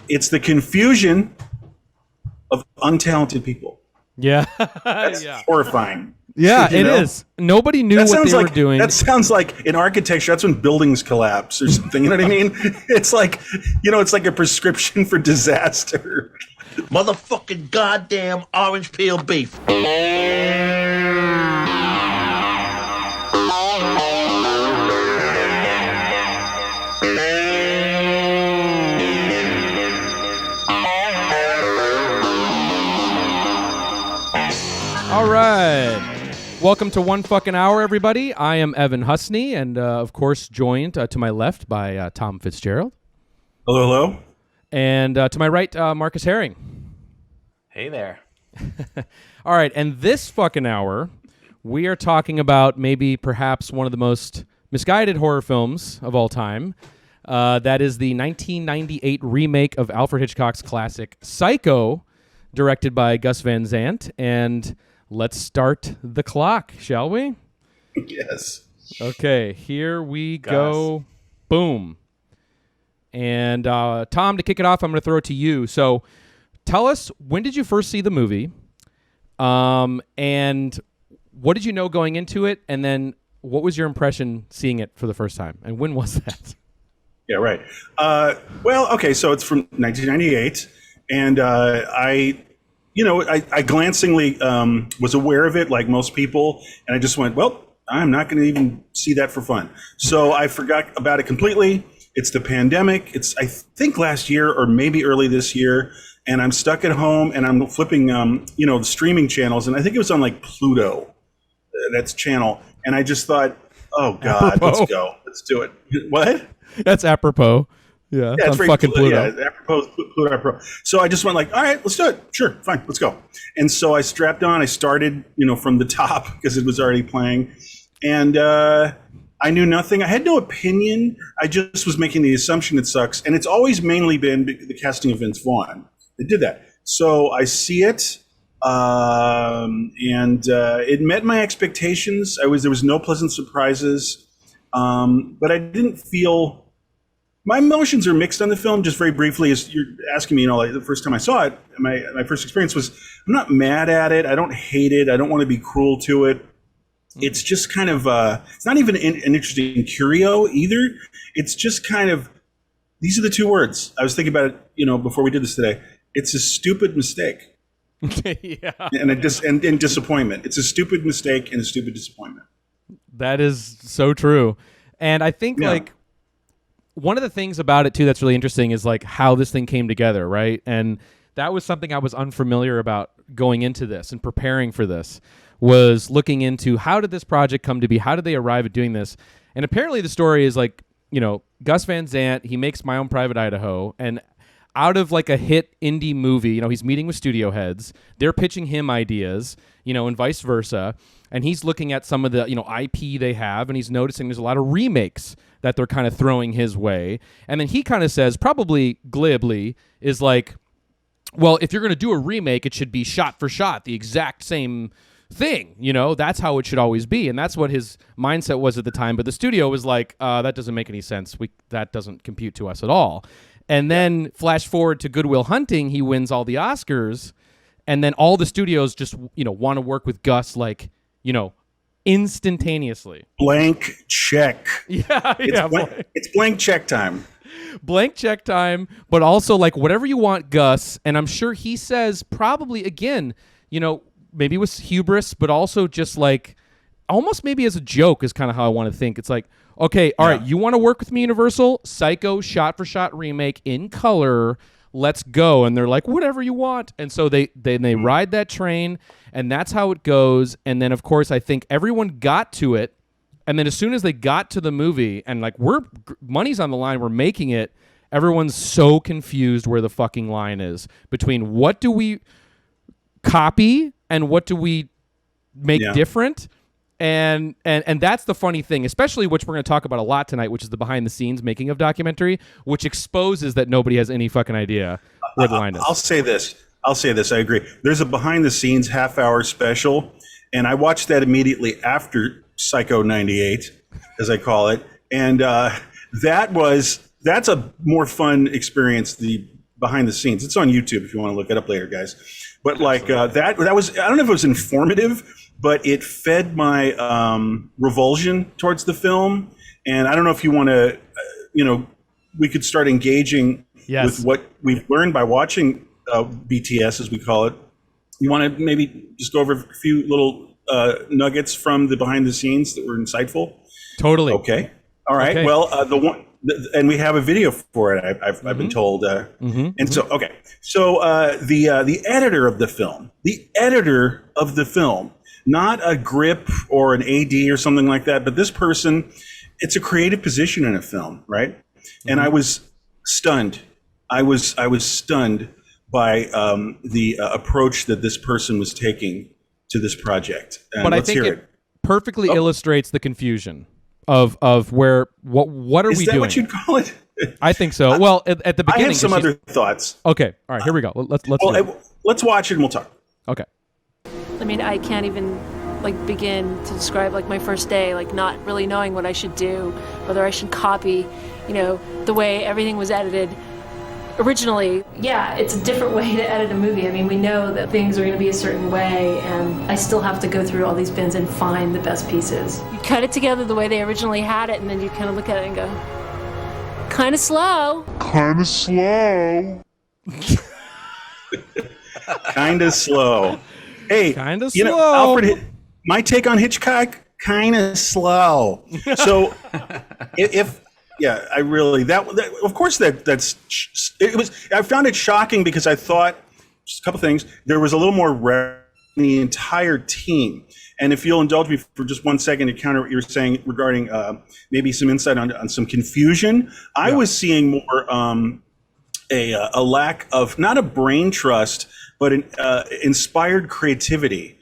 it's the confusion of untalented people. Yeah. That's yeah. horrifying. Yeah, it is. Nobody knew what they were doing. That sounds like in architecture, that's when buildings collapse or something. You know what I mean? It's like, it's like a prescription for disaster. Motherfucking goddamn orange peel beef. All right. Welcome to One Fucking Hour, everybody. I am Evan Husney, and of course joined to my left by Tom Fitzgerald. Hello, hello. And to my right, Marcus Herring. Hey there. All right, and this fucking hour, we are talking about maybe perhaps one of the most misguided horror films of all time. That is the 1998 remake of Alfred Hitchcock's classic Psycho, directed by Gus Van Sant. And let's start the clock, shall we? Yes. Okay, here we go. Boom. And Tom, to kick it off, I'm going to throw it to you. So tell us, when did you first see the movie? And what did you know going into it? And then what was your impression seeing it for the first time? And when was that? Yeah, right. Well, okay, so it's from 1998. And I glancingly was aware of it like most people. And I just went, well, I'm not going to even see that for fun. So I forgot about it completely. It's the pandemic. It's, I think, last year or maybe early this year. And I'm stuck at home and I'm flipping, the streaming channels. And I think it was on like Pluto, that's channel. And I just thought, oh, God, apropos. Let's go. Let's do it. What? That's apropos. Yeah, it's on fucking Pluto. Yeah, apropos, Pluto. So I just went like, all right, let's do it. Sure, fine, let's go. And so I strapped on. I started, from the top because it was already playing. And I knew nothing. I had no opinion. I just was making the assumption it sucks. And it's always mainly been the casting of Vince Vaughn. They did that. So I see it, and it met my expectations. There was no pleasant surprises, but I didn't feel. My emotions are mixed on the film. Just very briefly, as you're asking me, like the first time I saw it, my first experience was I'm not mad at it. I don't hate it. I don't want to be cruel to it. It's just kind of it's not even an interesting curio either. It's just kind of these are the two words I was thinking about it. Before we did this today. It's a stupid mistake. Yeah. And disappointment. It's a stupid mistake and a stupid disappointment. That is so true. And I think one of the things about it too that's really interesting is like how this thing came together, right? And that was something I was unfamiliar about going into this and preparing for this, was looking into how did this project come to be? How did they arrive at doing this? And apparently the story is like, Gus Van Sant, he makes My Own Private Idaho, and out of like a hit indie movie, he's meeting with studio heads. They're pitching him ideas, and vice versa. And he's looking at some of the, IP they have, and he's noticing there's a lot of remakes that they're kind of throwing his way. And then he kind of says, probably glibly, is like, well, if you're going to do a remake, it should be shot for shot, the exact same thing. That's how it should always be. And that's what his mindset was at the time. But the studio was like, that doesn't make any sense. That doesn't compute to us at all. And then flash forward to Good Will Hunting, he wins all the Oscars, and then all the studios just, want to work with Gus like, instantaneously. Blank check. Yeah, it's blank check time. Blank check time, but also like whatever you want, Gus. And I'm sure he says probably, again, maybe it was hubris, but also just like almost maybe as a joke is kind of how I want to think. It's like, okay, all right, you want to work with me, Universal? Psycho shot-for-shot remake in color. Let's go. And they're like, whatever you want. And so they ride that train, and that's how it goes. And then, of course, I think everyone got to it. And then as soon as they got to the movie, and like money's on the line, we're making it, everyone's so confused where the fucking line is between what do we copy and what do we make different. And that's the funny thing, especially which we're going to talk about a lot tonight, which is the behind the scenes making of documentary, which exposes that nobody has any fucking idea where the line is. I'll say this. I agree. There's a behind the scenes half-hour special, and I watched that immediately after Psycho 98, as I call it. And that's a more fun experience. The behind the scenes. It's on YouTube if you want to look it up later, guys. But like that was, I don't know if it was informative, but it fed my revulsion towards the film. And I don't know if you want to, we could start engaging with what we've learned by watching BTS, as we call it. You want to maybe just go over a few little nuggets from the behind the scenes that were insightful? Totally. Okay. All right. Okay. Well, and we have a video for it. I've been told. And so, okay. So the editor of the film, not a grip or an AD or something like that, but this person, it's a creative position in a film, right? And I was stunned. I was stunned by the approach that this person was taking to this project. And but I think it perfectly illustrates the confusion of where what are we doing? Is that what you'd call it? I think so. Well, at the beginning, I have some other thoughts. Okay, all right, here we go. Let's watch it and we'll talk. Okay. I mean, I can't even begin to describe my first day, not really knowing what I should do, whether I should copy, the way everything was edited originally. Yeah, it's a different way to edit a movie. I mean, we know that things are going to be a certain way, and I still have to go through all these bins and find the best pieces. You cut it together the way they originally had it, and then you kind of look at it and go, kind of slow. Kind of slow. Kind of slow. Hey, kind of slow. Alfred, my take on Hitchcock, kind of slow. So I really that of course that's it was. I found it shocking because I thought just a couple things. There was a little more in the entire team, and if you'll indulge me for just 1 second to counter what you were saying regarding maybe some insight on some confusion. I was seeing more a lack of not a brain trust, but an inspired creativity.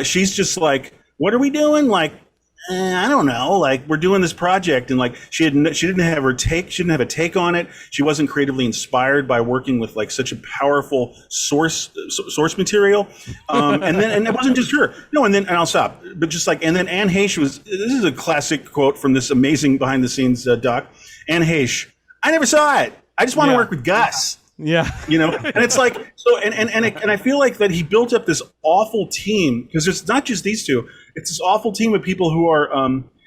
She's just like, what are we doing? I don't know. We're doing this project, and she didn't have a take on it. She wasn't creatively inspired by working with such a powerful source material. And it wasn't just her. No, and I'll stop. But just and then Anne Heche this is a classic quote from this amazing behind the scenes doc. Anne Heche, I never saw it. I just want to work with Gus. Yeah. And it's so, and I feel that he built up this awful team, because it's not just these two, it's this awful team of people who are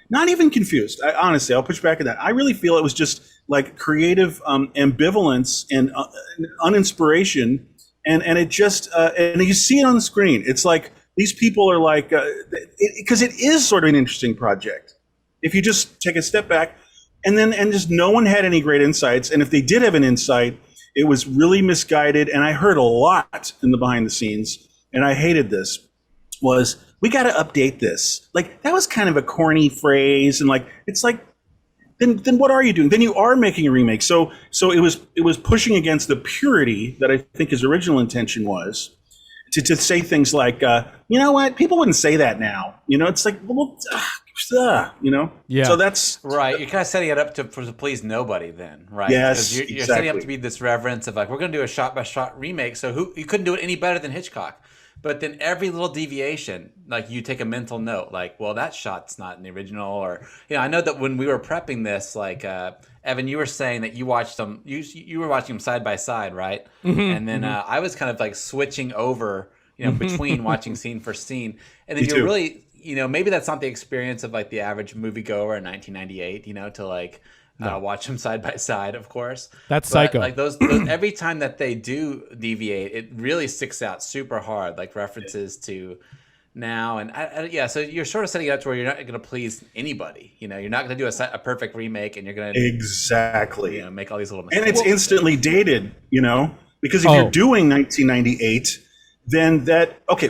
not even confused. Honestly, I'll push back on that. I really feel it was just creative ambivalence and uninspiration. And it just, and you see it on the screen. It's these people are because it is sort of an interesting project. If you just take a step back and just no one had any great insights. And if they did have an insight, it was really misguided. And I heard a lot in the behind the scenes, and I hated this, was we got to update this. That was kind of a corny phrase. And it's then what are you doing? Then you are making a remake. So it was pushing against the purity that I think his original intention was to say things you know what? People wouldn't say that now. It's Yeah. So that's right. You're kind of setting it up to please nobody, then, right? Yes, you're exactly. setting up to be this reverence of we're going to do a shot-by-shot remake. So you couldn't do it any better than Hitchcock. But then every little deviation, you take a mental note, well, that shot's not in the original, or I know that when we were prepping this, Evan, you were saying that you watched them, you were watching them side by side, right? Mm-hmm, and then I was kind of switching over, between watching scene for scene, and then you're really. Maybe that's not the experience of the average moviegoer in 1998, to watch them side by side, of course. That's psycho. Those every time that they do deviate, it really sticks out super hard, references to now. And so you're sort of setting it up to where you're not going to please anybody. You're not going to do a perfect remake, and you're going to exactly make all these little mistakes. And it's instantly dated, because if you're doing 1998, then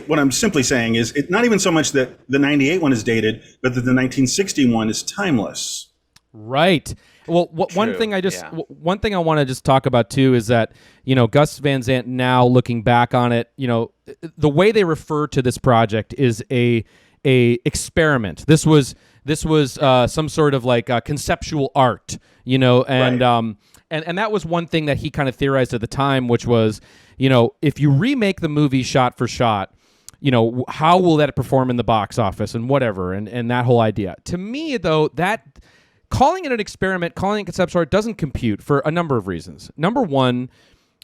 what I'm simply saying is it's not even so much that the 98 one is dated, but that the 1960 one is timeless. Right. Well, one thing I want to just talk about too is that, Gus Van Sant, now looking back on it, the way they refer to this project is a experiment. This was some sort of conceptual art, and right. And that was one thing that he kind of theorized at the time, which was, if you remake the movie shot for shot, how will that perform in the box office and whatever, and that whole idea. To me, though, that calling it an experiment, calling it conceptual art doesn't compute for a number of reasons. Number one,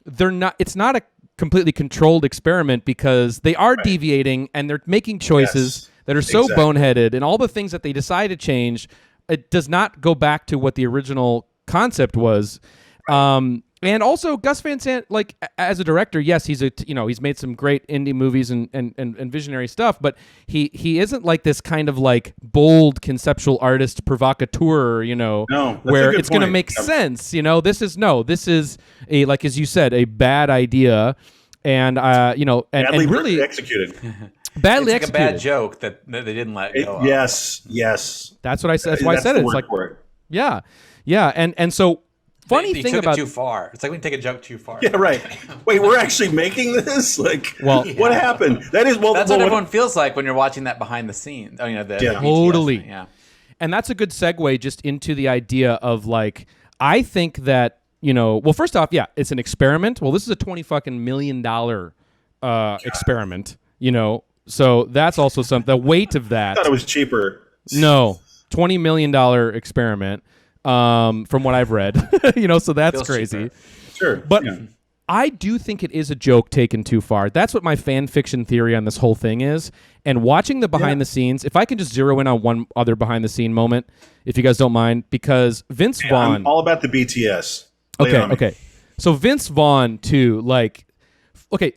they're not. It's not a completely controlled experiment because they are deviating and they're making choices that are so boneheaded, and all the things that they decide to change, it does not go back to what the original concept was. And also Gus Van Sant, like as a director, yes, he's made some great indie movies and visionary stuff, but he isn't like this kind of like bold conceptual artist provocateur, where it's going to make sense. This is a, like as you said, a bad idea, and badly really executed. Badly it's like executed. a bad joke that they didn't let go of. Yes. That's what I said. That's why I said it. It's like, yeah, and so. Funny thing about it too far. It's like when you take a joke too far. Yeah, right. Wait, we're actually making this? Like, what happened? That's what everyone feels like when you're watching that behind the scenes. Oh, the totally. BTS, yeah. And that's a good segue just into the idea of like, I think that well, first off, yeah, it's an experiment. Well, this is a $20 million experiment. So that's also something. The weight of that. I thought it was cheaper. No, $20 million experiment. From what I've read, so that's Feels crazy. cheaper. Sure. But I do think it is a joke taken too far. That's what my fan fiction theory on this whole thing is. And watching the behind the scenes, if I can just zero in on one other behind the scene moment, if you guys don't mind, because Vince Vaughn. I'm all about the BTS. Okay. So Vince Vaughn too, like, okay.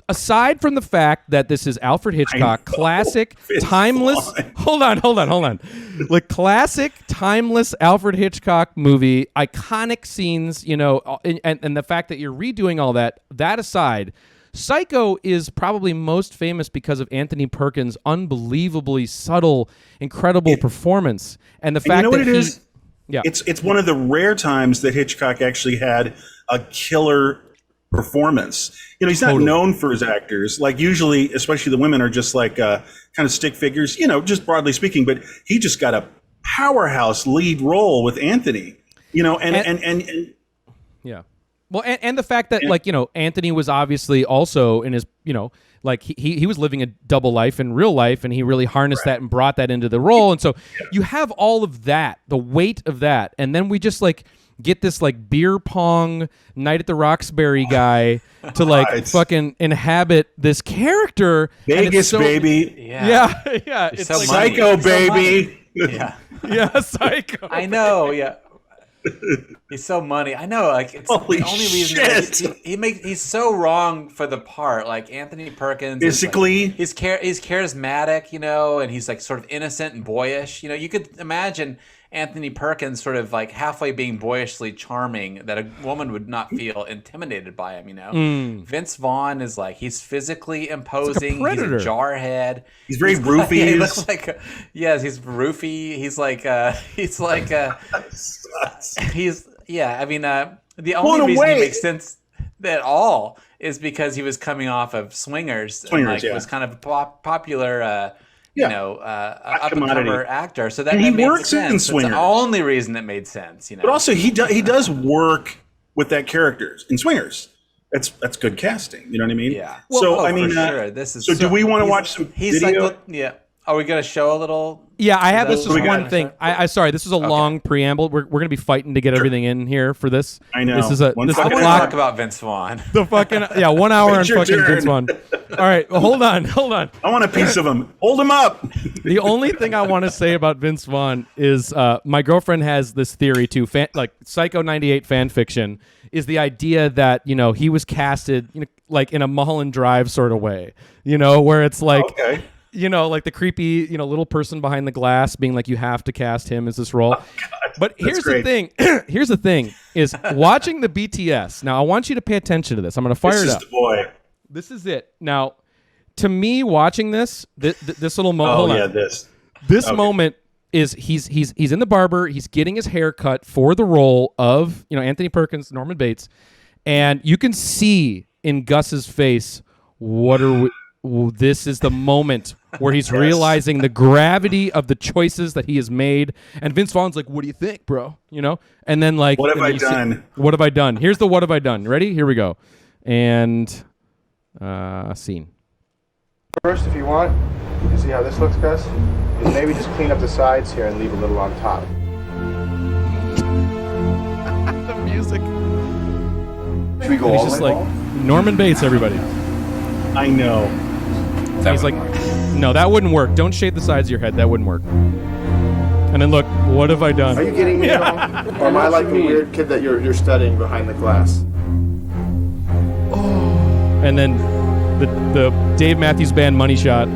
Aside from the fact that this is Alfred Hitchcock, classic, timeless. Hold on. Like classic, timeless Alfred Hitchcock movie, iconic scenes, and the fact that you're redoing all that. That aside, Psycho is probably most famous because of Anthony Perkins' unbelievably subtle, incredible performance, and the fact that it is. Yeah, it's one of the rare times that Hitchcock actually had a killer performance. He's not known for his actors. Like usually, especially the women are just like kind of stick figures, just broadly speaking, but he just got a powerhouse lead role with Anthony, and yeah. Well, and the fact that Anthony was obviously also in his, like he was living a double life in real life, and he really harnessed that and brought that into the role. And so you have all of that, the weight of that. And then we just like get this like beer pong Night at the Roxbury guy to like fucking inhabit this character. Vegas, baby. Yeah. It's so like Psycho, baby. Yeah, Psycho. I know. Yeah. He's so money. I know. Like it's Holy the only reason that he's so wrong for the part. Like Anthony Perkins, physically, he's charismatic, and he's like sort of innocent and boyish. You could imagine Anthony Perkins sort of like halfway being boyishly charming that a woman would not feel intimidated by him, Vince Vaughn is like, he's physically imposing. Like a he's a jarhead. He's very roofy. He looks like, he's roofy. He's like, the only reason he makes sense at all is because he was coming off of Swingers and was kind of a popular, up-and-comer actor. So that he made works sense. in Swingers. It's the only reason it made sense, But also he does work with that character in Swingers. That's good casting. You know what I mean? Yeah. Well, sure. This is so. Do we want to watch some video? Like, are we going to show a little? Yeah, I have this is one thing. I sorry, this is a long preamble. We're going to be fighting to get everything in here for this. I know. This is a I want to talk about Vince Vaughn. The fucking 1 hour on fucking turn. Vince Vaughn. All right, well, hold on. I want a piece of him. Hold him up. The only thing I want to say about Vince Vaughn is my girlfriend has this theory too. Like Psycho 98 fan fiction is the idea that he was casted like in a Mulholland Drive sort of way. Where it's like. Okay. Like the creepy, little person behind the glass being like, you have to cast him as this role. But here's the thing. Here's the thing is watching the BTS. Now, I want you to pay attention to this. I'm going to fire it up. This is the boy. This is it. Now, to me, watching this little moment. This moment is he's in the barber. He's getting his hair cut for the role of, Anthony Perkins, Norman Bates. And you can see in Gus's face, this is the moment where he's realizing the gravity of the choices that he has made. And Vince Vaughn's like, what do you think, bro? And then like, what have I done? What have I done? Here's the what have I done. Ready? Here we go. And scene. First, if you want, you see how this looks, Gus? Is maybe just clean up the sides here and leave a little on top. The music. we go And he's all just the way like, home? Norman Bates, everybody. I know. He's like, no, that wouldn't work. Don't shave the sides of your head. That wouldn't work. And then look, what have I done? Are you kidding me? Or am I like the weird kid that you're studying behind the glass? And then the Dave Matthews Band money shot.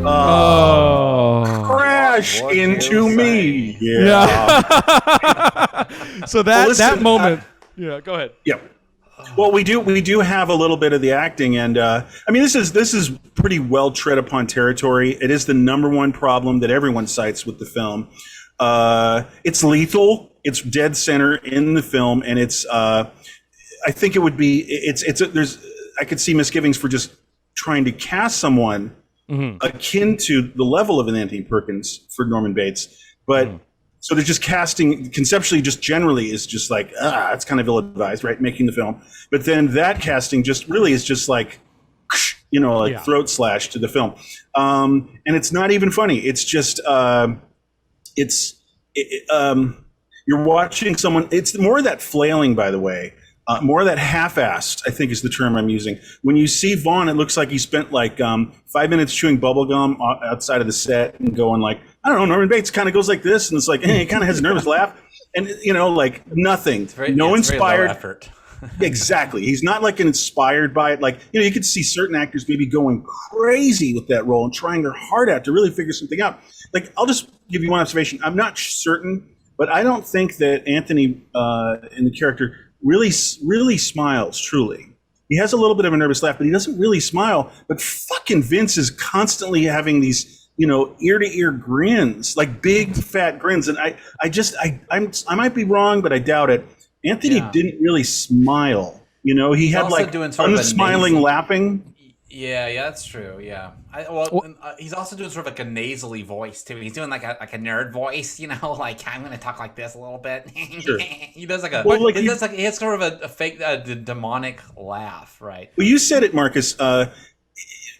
Oh. Crash What into you me. say? Yeah. So that Well, listen, that moment. Yeah, go ahead. Yep. Well, we do have a little bit of the acting, and I mean, this is pretty well tread upon territory. It is the number one problem that everyone cites with the film. It's lethal. It's dead center in the film, and it's. I think it would be. There's. I could see misgivings for just trying to cast someone akin to the level of an Anthony Perkins for Norman Bates, but. So they're just casting conceptually, just generally is just like, it's kind of ill-advised, right? Making the film. But then that casting just really is just like, throat slash to the film. And it's not even funny. It's just, you're watching someone, it's more of that flailing, by the way. More of that half-assed, I think is the term I'm using. When you see Vaughn, it looks like he spent like 5 minutes chewing bubble gum outside of the set and going like, I don't know, Norman Bates kind of goes like this, and it's like, he kind of has a nervous laugh, and like nothing, inspired very low effort. Exactly. He's not like inspired by it. Like, you could see certain actors maybe going crazy with that role and trying their heart out to really figure something out. Like, I'll just give you one observation. I'm not certain, but I don't think that Anthony in the character really smiles truly. He has a little bit of a nervous laugh, but he doesn't really smile. But fucking Vince is constantly having these, ear to ear grins, like big fat grins. And I might be wrong, but I doubt it. Anthony didn't really smile. He had like unsmiling laughing. Yeah, that's true. Yeah, he's also doing sort of like a nasally voice too. He's doing like a nerd voice, like I'm going to talk like this a little bit. Sure. He does like he has sort of a fake demonic laugh, right? Well, you said it, Marcus.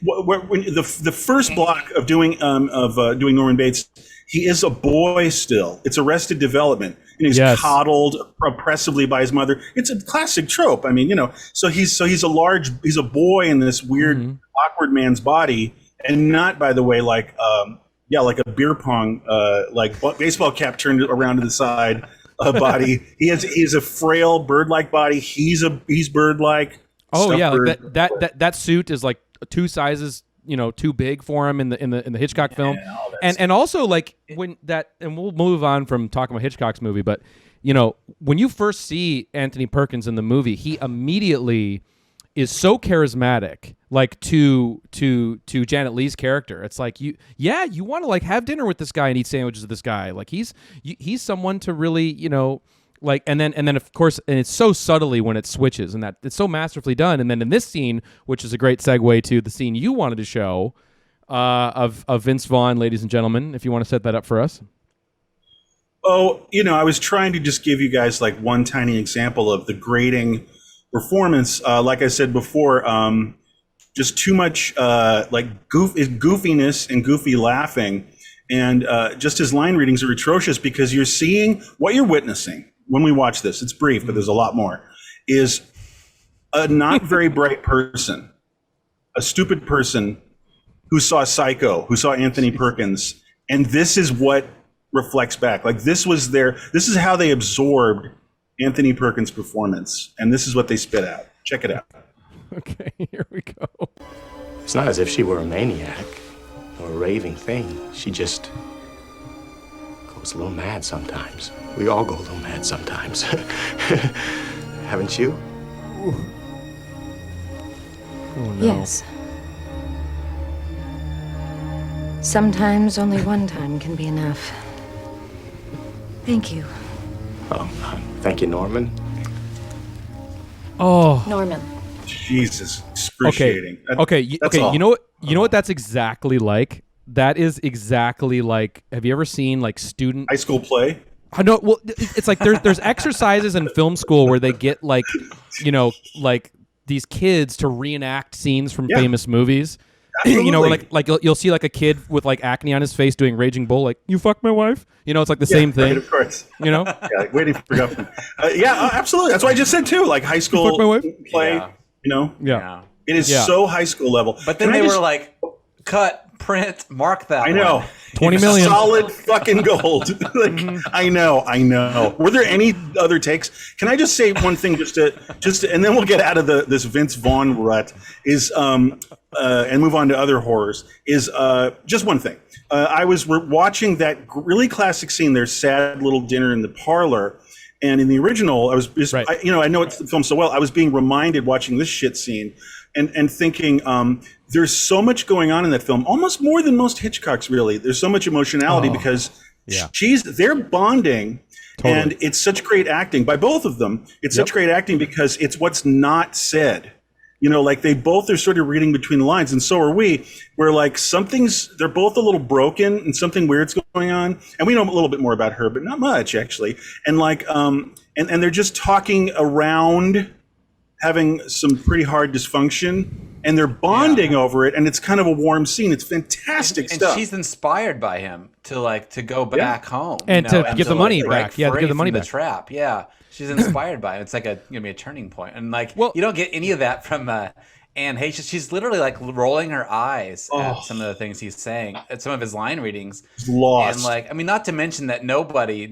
When the first block of doing Norman Bates, he is a boy still. It's Arrested Development, and he's coddled oppressively by his mother. It's a classic trope. I mean, so he's a boy in this weird awkward man's body, and not, by the way, like like a beer pong like baseball cap turned around to the side body. He's a frail bird-like body. He's bird-like. Oh yeah, like that suit is like 2 sizes too big for him in the Hitchcock film. And also like when that, and we'll move on from talking about Hitchcock's movie, but when you first see Anthony Perkins in the movie, he immediately is so charismatic, like to Janet Leigh's character. It's like you want to like have dinner with this guy and eat sandwiches with this guy. Like he's someone to really, like, and then of course, and it's so subtly when it switches, and that it's so masterfully done. And then in this scene, which is a great segue to the scene you wanted to show, of Vince Vaughn, ladies and gentlemen, if you want to set that up for us. Oh, I was trying to just give you guys like one tiny example of the grating performance. Like I said before, just too much goofiness and goofy laughing, and just his line readings are atrocious because you're seeing what you're witnessing when we watch this. It's brief, but there's a lot more. Is a not very bright person, a stupid person who saw Psycho, who saw Anthony Perkins, and this is what reflects back. Like this is how they absorbed Anthony Perkins' performance, and this is what they spit out. Check it out. Okay, here we go. It's not as if she were a maniac or a raving thing. She just goes a little mad sometimes. We all go a little mad sometimes. Haven't you? Oh, no. Yes. Sometimes only one time can be enough. Thank you. Oh, thank you, Norman. Oh, Norman. Jesus, excruciating. Okay. All. You know what? That's exactly like. That is exactly like. Have you ever seen like student High school play? I know. Well, it's like there's exercises in film school where they get like, like these kids to reenact scenes from famous movies. You know, Absolutely. like you'll see like a kid with like acne on his face doing Raging Bull, like you fucked my wife. You know, it's like the same thing. Right, of course. You know, Yeah, like waiting for Guffman. Absolutely. That's what I just said too. Like high school fuck my wife? play. Yeah. You know, yeah. it is Yeah. so high school level. But then Can I they just- were like, cut, print, mark that. I know. one. 20 million. Solid fucking gold. Like, I know. Were there any other takes? Can I just say one thing just to and then we'll get out of this Vince Vaughn rut is and move on to other horrors is just one thing. I was watching that really classic scene, their sad little dinner in the parlor. And in the original, I was just, Right. I know it's the film so well. I was being reminded watching this shit scene and thinking, there's so much going on in that film, almost more than most Hitchcock's really. There's so much emotionality because yeah. they're bonding. Totally. And it's such great acting by both of them. It's such great acting because it's what's not said. You know, like they both are sort of reading between the lines, and so are we. Where like they're both a little broken, and something weird's going on. And we know a little bit more about her, but not much actually. And like, and they're just talking around, having some pretty hard dysfunction, and they're bonding over it. And it's kind of a warm scene. It's fantastic And stuff. she's inspired by him to go back home And you know, to get the money break back. Yeah, to free get the from money back. trap. Yeah, she's inspired by it. It's like gonna be a turning point. And like, Well- you don't get any of that from Anne Hayes. She's literally like rolling her eyes at some of the things he's saying, at some of his line readings. Lost. And like, I mean, not to mention that nobody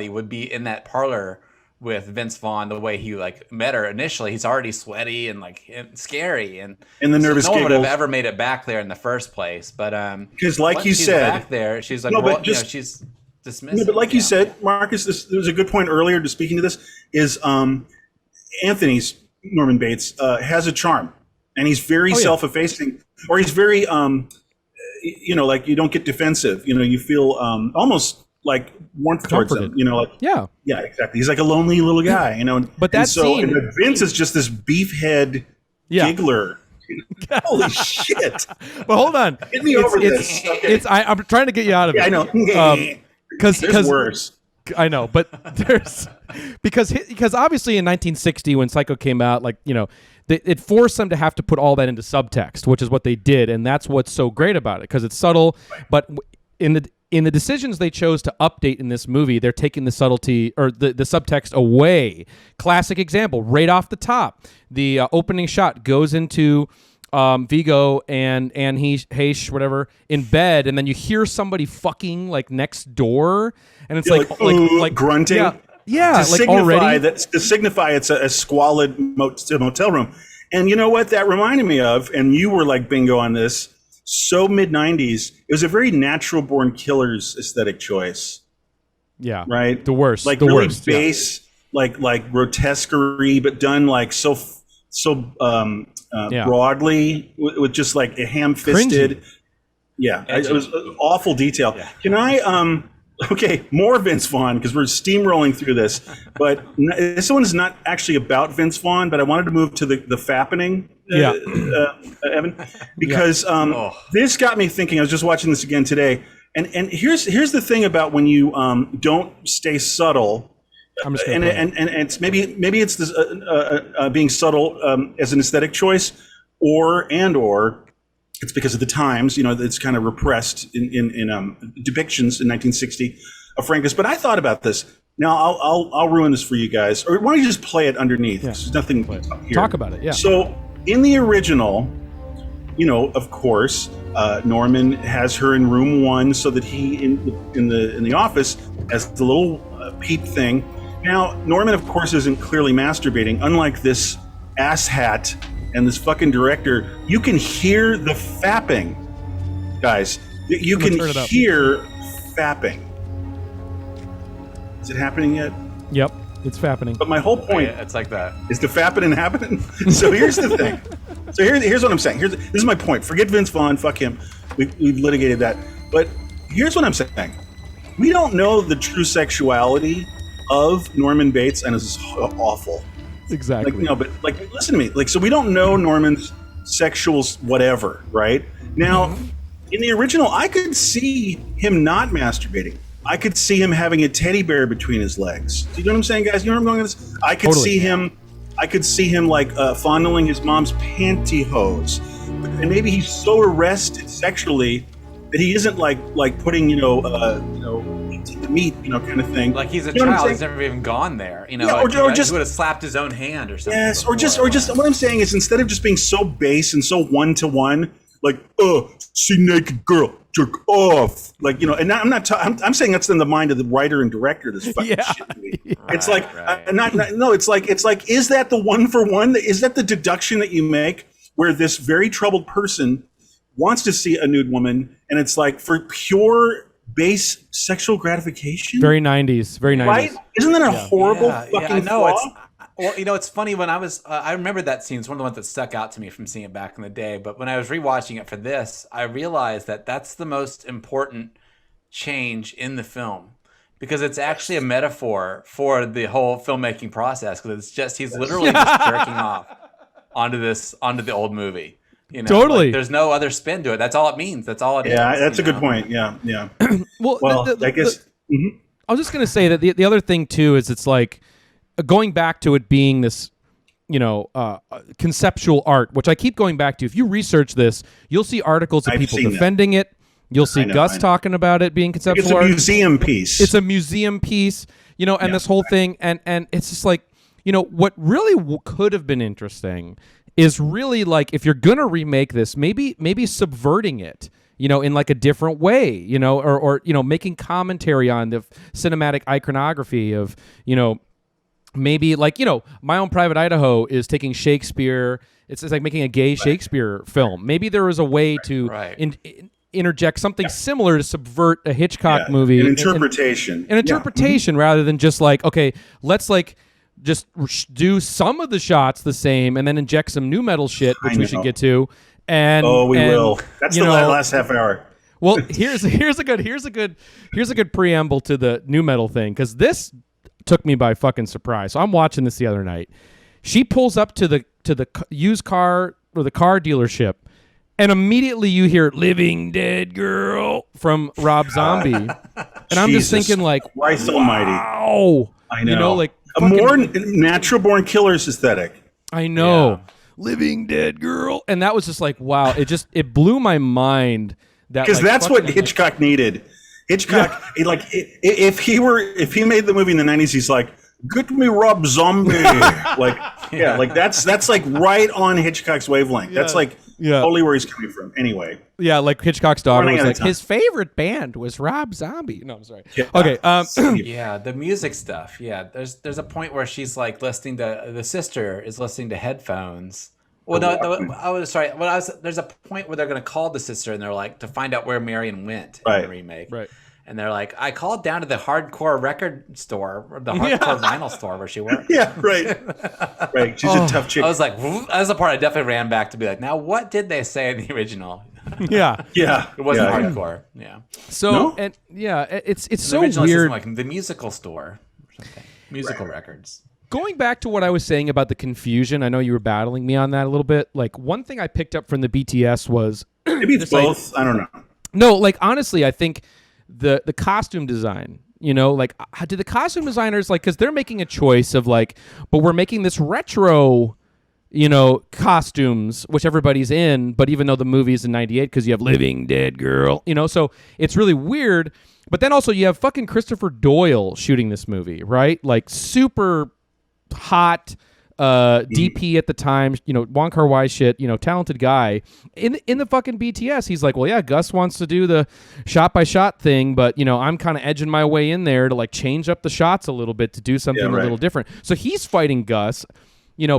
would be in that parlor with Vince Vaughn the way he like met her initially. He's already sweaty and like scary, and the nervous no one would have giggles. ever made it back there in the first place. But Because like once you she's said, back there, she's like, No, but well, you know, just- she's dismissed. No, but like you said, Marcus, there was a good point earlier to speaking to this, is Anthony's, Norman Bates, has a charm. And he's very self-effacing, or he's very, you know, like you don't get defensive. You know, you feel almost like warmth towards him. Comforted. You know, like, Yeah. yeah, exactly. He's like a lonely little guy, you know. But that and so scene- and Vince is just this beefhead Yeah. giggler. Holy shit. But hold on. Get me over this. Okay. I'm trying to get you out of it. Yeah, I know. Because There's worse. I know, but there's because obviously in 1960 when Psycho came out, like, you know, it forced them to have to put all that into subtext, which is what they did, and that's what's so great about it because it's subtle. But in the decisions they chose to update in this movie, they're taking the subtlety or the subtext away. Classic example, right off the top, the opening shot goes into Vigo and Heish, whatever, in bed, and then you hear somebody fucking like next door, and it's Yeah, like grunting. Yeah, to like signify already. to signify it's a squalid motel room. And you know what that reminded me of? And you were like bingo on this. So mid '90s, it was a very Natural Born Killers aesthetic choice, Yeah, right? The worst, like the really worst. Yeah. base, like grotesquerie, but done like so broadly with just like a ham-fisted. Cringy. Yeah, it was awful detail. Yeah. Can I okay, more Vince Vaughn because we're steamrolling through this, but this one is not actually about Vince Vaughn. But I wanted to move to the fappening, Evan, because this got me thinking. I was just watching this again today, and here's the thing about when you don't stay subtle. I'm just And it's maybe it's this being subtle as an aesthetic choice, or it's because of the times, you know, it's kind of repressed in depictions in 1960 of frankness. But I thought about this. Now I'll ruin this for you guys, or why don't you just play it underneath? There's nothing here. Talk about it. Yeah. So in the original, you know, of course, Norman has her in room 1 so that he in the office has the little peep thing. Now Norman, of course, isn't clearly masturbating, unlike this asshat. And this fucking director, you can hear the fapping, guys. You can hear fapping. Is it happening yet? Yep, it's fapping. But my whole point it's like that. is the fapping happening. So here's the thing. So here's what I'm saying. This is my point. Forget Vince Vaughn. Fuck him. We've litigated that. But here's what I'm saying. We don't know the true sexuality of Norman Bates, and this is awful. Exactly. Like, no, but like, listen to me. Like, so we don't know Norman's sexual whatever, right? Now, in the original, I could see him not masturbating. I could see him having a teddy bear between his legs. Do you know what I'm saying, guys? You know where I'm going with this? I could see him I could see him like fondling his mom's pantyhose, and maybe he's so arrested sexually that he isn't like putting the meat, kind of thing. Like he's a You know what I'm child, he's saying? never even gone there. Yeah, like, or just he would have slapped his own hand or something. Yes, before. or just what I'm saying is instead of just being so base and so one-to-one, like, see naked girl, jerk off, like, and I'm saying that's in the mind of the writer and director of this fucking shit movie. It's like, it's like, is that the one for one? Is that the deduction that you make where this very troubled person wants to see a nude woman, and it's like for pure base sexual gratification? Very 90s, very 90s. Right? Isn't that a horrible fucking flaw? It's funny when I was, I remember that scene. It's one of the ones that stuck out to me from seeing it back in the day. But when I was rewatching it for this, I realized that that's the most important change in the film, because it's actually a metaphor for the whole filmmaking process. Because it's just, he's literally just jerking off onto the old movie. Totally. Like, there's no other spin to it. That's all it means. That's all it is. Yeah, that's a good point. Yeah. Well, I guess. I was just going to say that the other thing too is it's like going back to it being this, conceptual art, which I keep going back to. If you research this, you'll see articles of people defending it. You'll see Gus talking about it being conceptual art. It's a museum piece. It's a museum piece, and this whole thing, and it's just like, what really could have been interesting is really like if you're gonna remake this, maybe subverting it, in like a different way, or making commentary on the cinematic iconography of, maybe like, My Own Private Idaho is taking Shakespeare. It's like making a gay Shakespeare film. Maybe there was a way to interject something similar to subvert a Hitchcock movie. An interpretation. An interpretation rather than just like, okay, let's like just do some of the shots the same and then inject some new metal shit, which we should get to. And we will. That's the last half hour. Well, here's a good preamble to the new metal thing, because this took me by fucking surprise. So I'm watching this the other night. She pulls up to the used car or the car dealership, and immediately you hear "Living Dead Girl" from Rob Zombie, and I'm just thinking like, Christ Almighty! Wow, I know. Like a more natural born killers aesthetic. I know. Living Dead Girl, and that was just like, wow. It blew my mind. Because that's what Hitchcock needed. Hitchcock, if he made the movie in the 90s, he's like, get me Rob Zombie. That's like right on Hitchcock's wavelength. That's like totally where he's coming from. Anyway. Yeah, like Hitchcock's daughter was like, his favorite band was Rob Zombie. No, I'm sorry. Yeah. Okay. The music stuff. Yeah, there's a point where she's like listening to, the sister is listening to headphones. Well, there's a point where they're going to call the sister and they're like, to find out where Marion went in the remake. Right. And they're like, I called down to the hardcore record store, or the hardcore vinyl store where she worked. Yeah, right. Right. She's a tough chick. I was like, that was the part I definitely ran back to be like, now what did they say in the original? Yeah. It wasn't hardcore. Yeah. So, it's so weird. Like the musical store or something. Musical records. Going back to what I was saying about the confusion, I know you were battling me on that a little bit. Like, one thing I picked up from the BTS was maybe it's both. I don't know. No, like honestly, I think the costume design, like did the costume designers like, because they're making a choice of like, but we're making this retro, costumes which everybody's in, but even though the movie's in 98 because you have Living Dead Girl, so it's really weird. But then also you have fucking Christopher Doyle shooting this movie, right? Like super hot DP at the time, Wong Kar-wai shit, talented guy. In the fucking BTS, he's like, well, yeah, Gus wants to do the shot by shot thing, but I'm kind of edging my way in there to like change up the shots a little bit to do something a little different. So he's fighting Gus.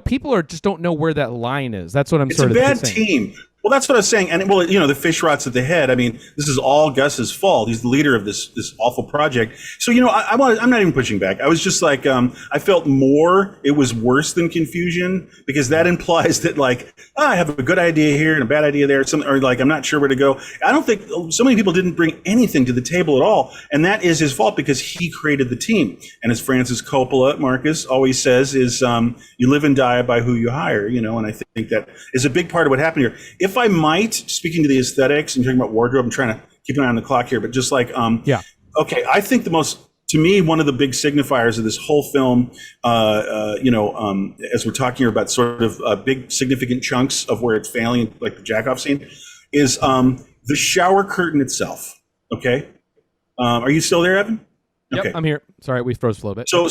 People just don't know where that line is. That's what I'm sort of saying. It's a bad team. Well, that's what I was saying. And, the fish rots at the head. I mean, this is all Gus's fault. He's the leader of this awful project. So, I'm not even pushing back. I was just like, I felt more it was worse than confusion, because that implies that, like, I have a good idea here and a bad idea there, or like, I'm not sure where to go. I don't think so many people didn't bring anything to the table at all. And that is his fault, because he created the team. And as Francis Coppola, Marcus, always says is, you live and die by who you hire, and I think that is a big part of what happened here. If I might, speaking to the aesthetics and talking about wardrobe, I'm trying to keep an eye on the clock here, but just like, okay, I think the most to me, one of the big signifiers of this whole film, as we're talking here about sort of big significant chunks of where it's failing, like the jack-off scene, is the shower curtain itself. Okay, are you still there, Evan? Yep, Okay. I'm here. Sorry, we froze a little bit. So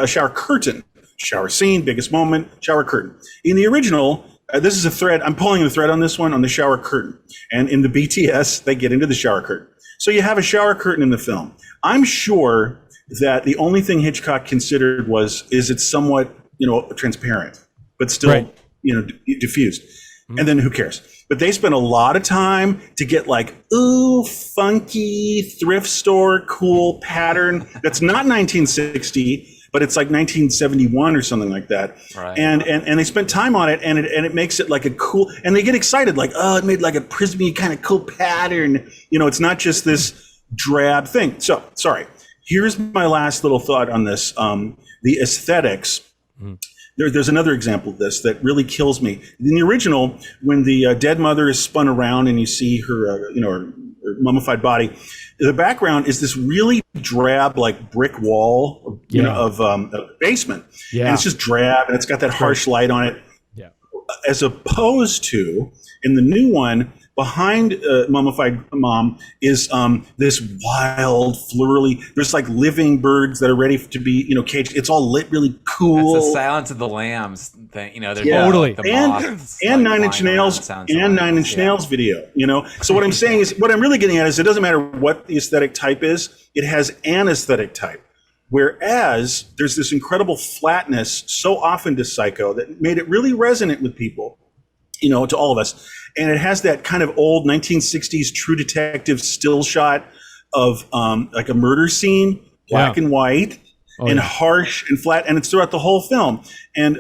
shower curtain, shower scene, biggest moment, shower curtain. In the original, this is a thread. I'm pulling the thread on this one on the shower curtain, and in the BTS, they get into the shower curtain. So you have a shower curtain in the film. I'm sure that the only thing Hitchcock considered is it somewhat, transparent, but still, Right. diffused. And then who cares? But they spent a lot of time to get like, ooh, funky thrift store, cool pattern. That's not 1960, but it's like 1971 or something like that. Right. And they spent time on it, and it makes it like a cool, and they get excited, like, oh, it made like a prismy kind of cool pattern. It's not just this drab thing. So, sorry. Here's my last little thought on this. The aesthetics. There's another example of this that really kills me. In the original, when the dead mother is spun around and you see her, her mummified body, the background is this really drab, like brick wall, of a basement. Yeah. And it's just drab, and it's got that harsh light on it. Yeah. As opposed to, in the new one, behind mummified mom is this wild, flurry. There's like living birds that are ready to be, caged. It's all lit really cool. It's the Silence of the Lambs thing. They're Totally. the and moths, and like, Nine Inch flying around. Nails It sounds and like- Nine Inch Nails video. So what I'm saying is, what I'm really getting at is, it doesn't matter what the aesthetic type is. It has an aesthetic type. Whereas there's this incredible flatness so often to Psycho that made it really resonant with people. To all of us. And it has that kind of old 1960s True Detective still shot of like a murder scene, black and white, and harsh and flat, and it's throughout the whole film. And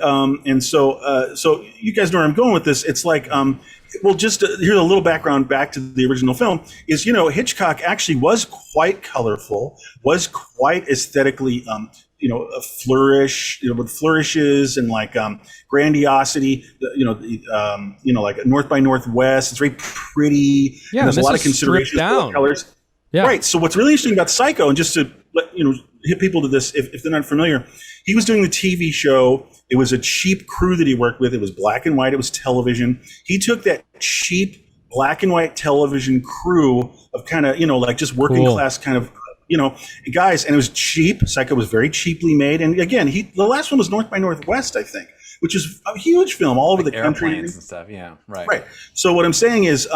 so you guys know where I'm going with this. It's like, here's a little background back to the original film. Is Hitchcock actually was quite colorful, was quite aesthetically a flourish, with flourishes and like grandiosity, like North by Northwest. It's very pretty. Yeah, and there's a this lot of is considerations stripped for down. colors. Yeah. Right. So what's really interesting about Psycho, and just to let hit people to this if they're not familiar, he was doing the TV show. It was a cheap crew that he worked with. It was black and white. It was television. He took that cheap black and white television crew of kind of like just working class kind of guys, and it was cheap. Psycho was very cheaply made, and again, the last one was North by Northwest, I think, which is a huge film all over the country and stuff. Yeah, right. Right. So what I'm saying is,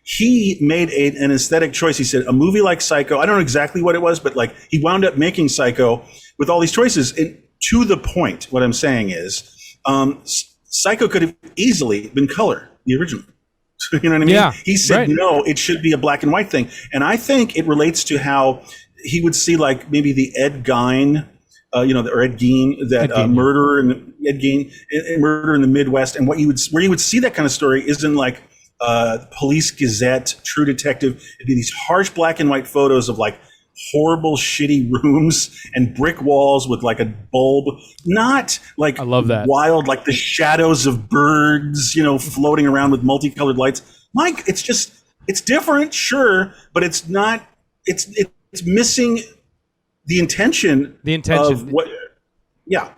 he made an aesthetic choice. He said a movie like Psycho. I don't know exactly what it was, but like he wound up making Psycho with all these choices. And to the point, what I'm saying is, Psycho could have easily been color, the original. You know what I mean? Yeah, He said, right. no, it should be a black and white thing. And I think it relates to how he would see like maybe the Ed Gein, or Ed Gein, that Ed Gein, murder and Ed Gein, murder in the Midwest, and where you would see that kind of story isn't like Police Gazette, True Detective. It'd be these harsh black and white photos of like horrible, shitty rooms and brick walls with like a bulb, not like I love that. wild, like the shadows of birds, floating around with multicolored lights. Mike, it's different, sure, but it's not. It's missing the intention. The intention of what? Yeah,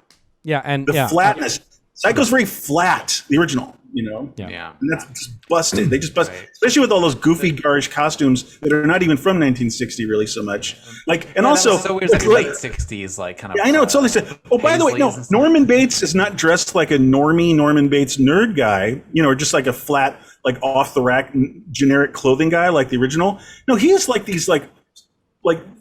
Yeah, and the flatness. Psycho's very flat. The original, Yeah. and that's just busted. They just bust, especially with all those goofy, garish costumes that are not even from 1960, really so much. Like, and also, so weird. It's like late '60s, like kind of. I know it's totally sad. Oh, by the way, no, Paisleys and stuff. Norman Bates is not dressed like a normie Norman Bates nerd guy, or just like a flat, like off the rack, generic clothing guy like the original. No, he has like these like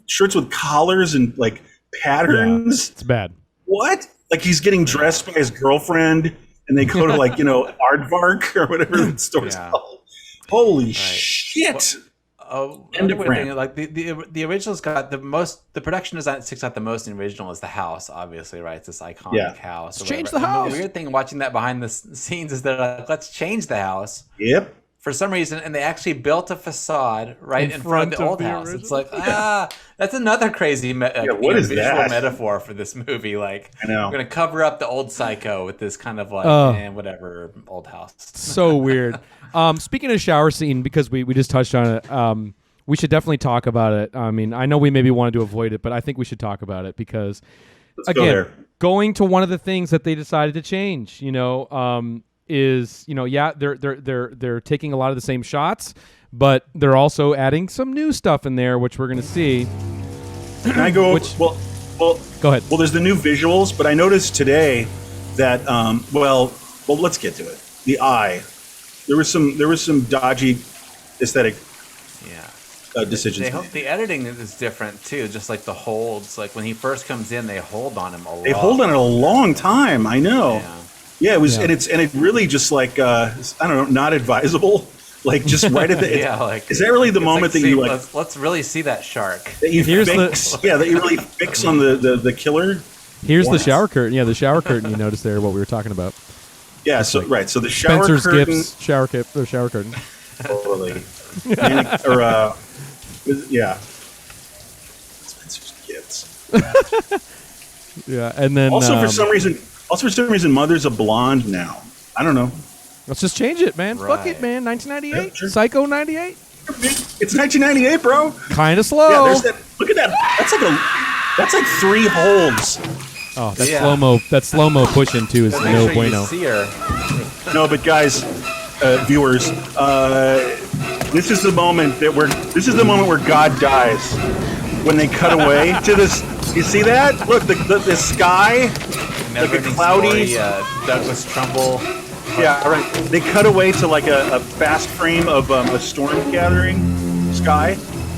shirts with collars and like patterns. it's bad. What? Like he's getting dressed by his girlfriend, and they go to like Aardvark or whatever the store's Yeah. called. Holy shit! Oh, End another of weird rant. thing, like the original's got the most. The production design that sticks out the most in the original is the house, obviously, right? It's this iconic house. or change whatever. the house. And the weird thing watching that behind the scenes is they're like, let's change the house. Yep. For some reason, and they actually built a facade right in front of the old house. It's like, that's another crazy what is visual that? metaphor for this movie. Like, I know. we're gonna cover up the old Psycho with this kind of like, whatever, old house. So weird. Speaking of shower scene, because we just touched on it, we should definitely talk about it. I mean, I know we maybe wanted to avoid it, but I think we should talk about it because, again, going to one of the things that they decided to change, is they're taking a lot of the same shots, but they're also adding some new stuff in there, which we're going to see. Can I go? Well, go ahead. Well, there's the new visuals, but I noticed today that well, let's get to it. The eye. There was some dodgy aesthetic decisions. The editing is different too, just like the holds. Like when he first comes in, they hold on him a lot. They hold on it a long time. I know. Yeah, it was, and it really just like I don't know, not advisable. Like just right at the is that really the moment that you like? Let's really see that shark. That you fix, that you really fix on the killer. Here's the shower curtain. Yeah, the shower curtain. You noticed there what we were talking about. Yeah. So right. So the shower Spencer's curtain. Gifts shower curtain. Totally. Yeah. Spencer's Gifts. Yeah, and then also for some reason, Mother's a blonde now. I don't know. Let's just change it, man. Fuck it, man. 1998, yeah, sure. Psycho 98. It's 1998, bro. Kind of slow. Yeah, there's that. Look at that. That's like 3 holds. Oh, that slow-mo. That slow-mo pushing too is no bueno. See her. No, but guys, viewers, this is the moment where God dies when they cut away to this. You see that? Look, the sky, like a cloudy. Douglas Trumbull. Yeah, right. They cut away to like a fast frame of a storm gathering sky.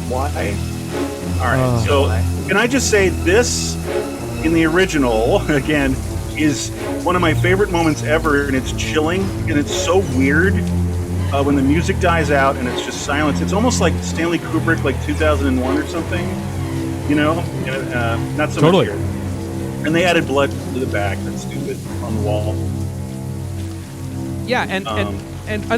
Why? All right. So can I just say this in the original again is one of my favorite moments ever, and it's chilling and it's so weird when the music dies out and it's just silence. It's almost like Stanley Kubrick, like 2001 or something. Not so much here. And they added blood to the back. That's stupid on the wall. Yeah, and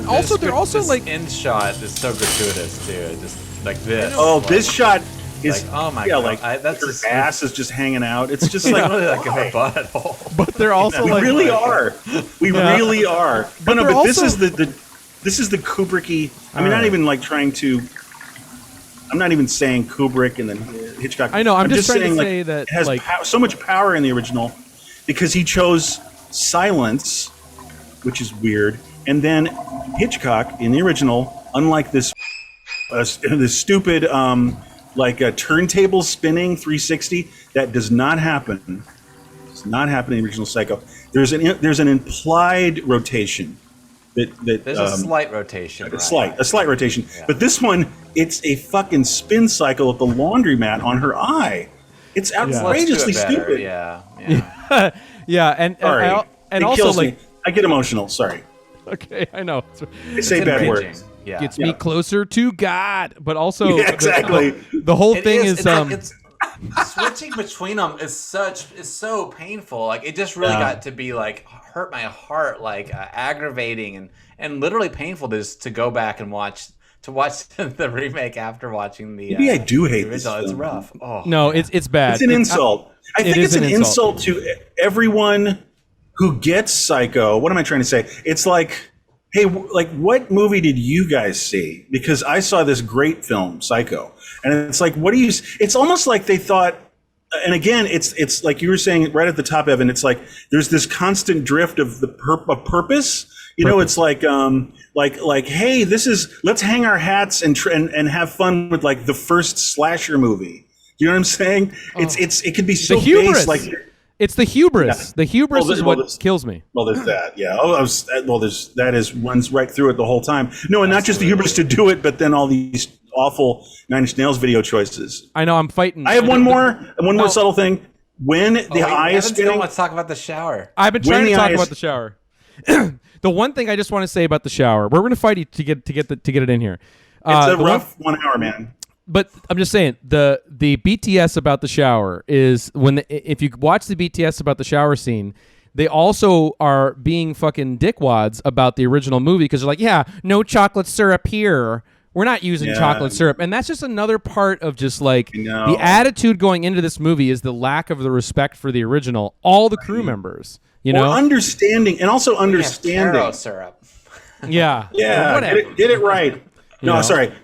also they're also this like end shot is so gratuitous too, just like this. Oh, this shot is like, oh my god, that's her ass is just hanging out. It's just like really like a butthole. But they're also we like really are. We really are. But this is the Kubricky. I mean, not even like trying to. I'm not even saying Kubrick and then Hitchcock. I know. I'm just trying saying, to say that it has like so much power in the original because he chose silence, which is weird. And then Hitchcock in the original, unlike this stupid like a turntable spinning 360, that does not happen. Does not happen in the original Psycho. There's an implied rotation. There's a slight rotation. A slight rotation. Yeah. But this one, it's a fucking spin cycle at the laundromat on her eye. It's outrageously stupid. Yeah. Yeah, and also like I get emotional. Sorry. Okay, I know. I say bad words. Yeah. Gets me closer to God, but also exactly. The whole thing is switching between them is so painful. Like it just really got to be like hurt my heart, like aggravating and literally painful to go back and watch the remake after watching the. Maybe I do hate this film. It's rough. Oh no, it's bad. It's an insult. I think it's an insult to everyone who gets Psycho. What am I trying to say? It's like, hey, like what movie did you guys see? Because I saw this great film, Psycho. And it's like, what do you? It's almost like they thought, and again, it's like you were saying right at the top, Evan. It's like there's this constant drift of the purpose. You know, it's like hey, let's hang our hats and have fun with like the first slasher movie. You know what I'm saying? It could be so base, like. It's the hubris. Yeah. The hubris is what kills me. Well, there's that. Yeah. Runs right through it the whole time. No, and not just the hubris to do it, but then all these awful Nine Inch Nails video choices. I know. I'm fighting. I have one more subtle thing. When the eye is spinning. Let's talk about the shower. I've been trying to talk about the shower. The one thing I just want to say about the shower, we're going to fight to get it in here. It's a rough 1 hour, man. But I'm just saying the BTS about the shower is if you watch the BTS about the shower scene, they also are being fucking dickwads about the original movie because they're like, yeah, no chocolate syrup here. We're not using chocolate syrup. And that's just another part of just like the attitude going into this movie is the lack of the respect for the original. All the crew members, you know, understanding and also understanding syrup. Yeah. Yeah. Whatever. Get it right. No, sorry.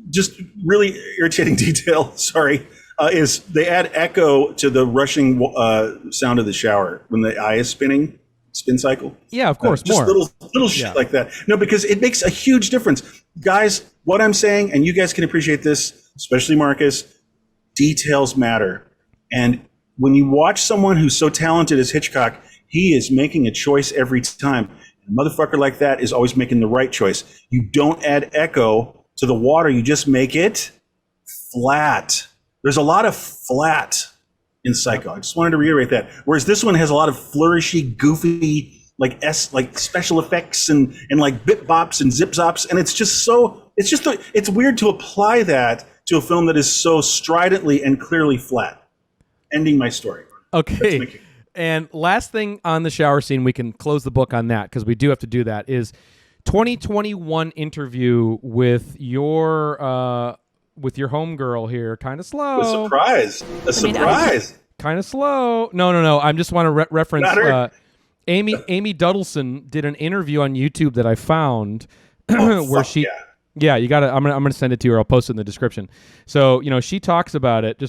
just really irritating detail. Sorry, is they add echo to the rushing sound of the shower when the eye is spinning, spin cycle. Yeah, of course, just more little shit like that. No, because it makes a huge difference, guys. What I'm saying, and you guys can appreciate this, especially Marcus. Details matter, and when you watch someone who's so talented as Hitchcock, he is making a choice every time. A motherfucker like that is always making the right choice. You don't add echo to the water, you just make it flat. There's a lot of flat in Psycho. I just wanted to reiterate that. Whereas this one has a lot of flourishy, goofy, like special effects and like bip bops and zip zops, and it's weird to apply that to a film that is so stridently and clearly flat. Ending my story. Okay. And last thing on the shower scene, we can close the book on that because we do have to do that, is 2021 interview with your homegirl here. Kind of slow. A surprise. Kind of slow. No. I just want to reference Amy Duddleson did an interview on YouTube that I found where she. Yeah, you got to. I'm gonna send it to you, or I'll post it in the description. So she talks about it.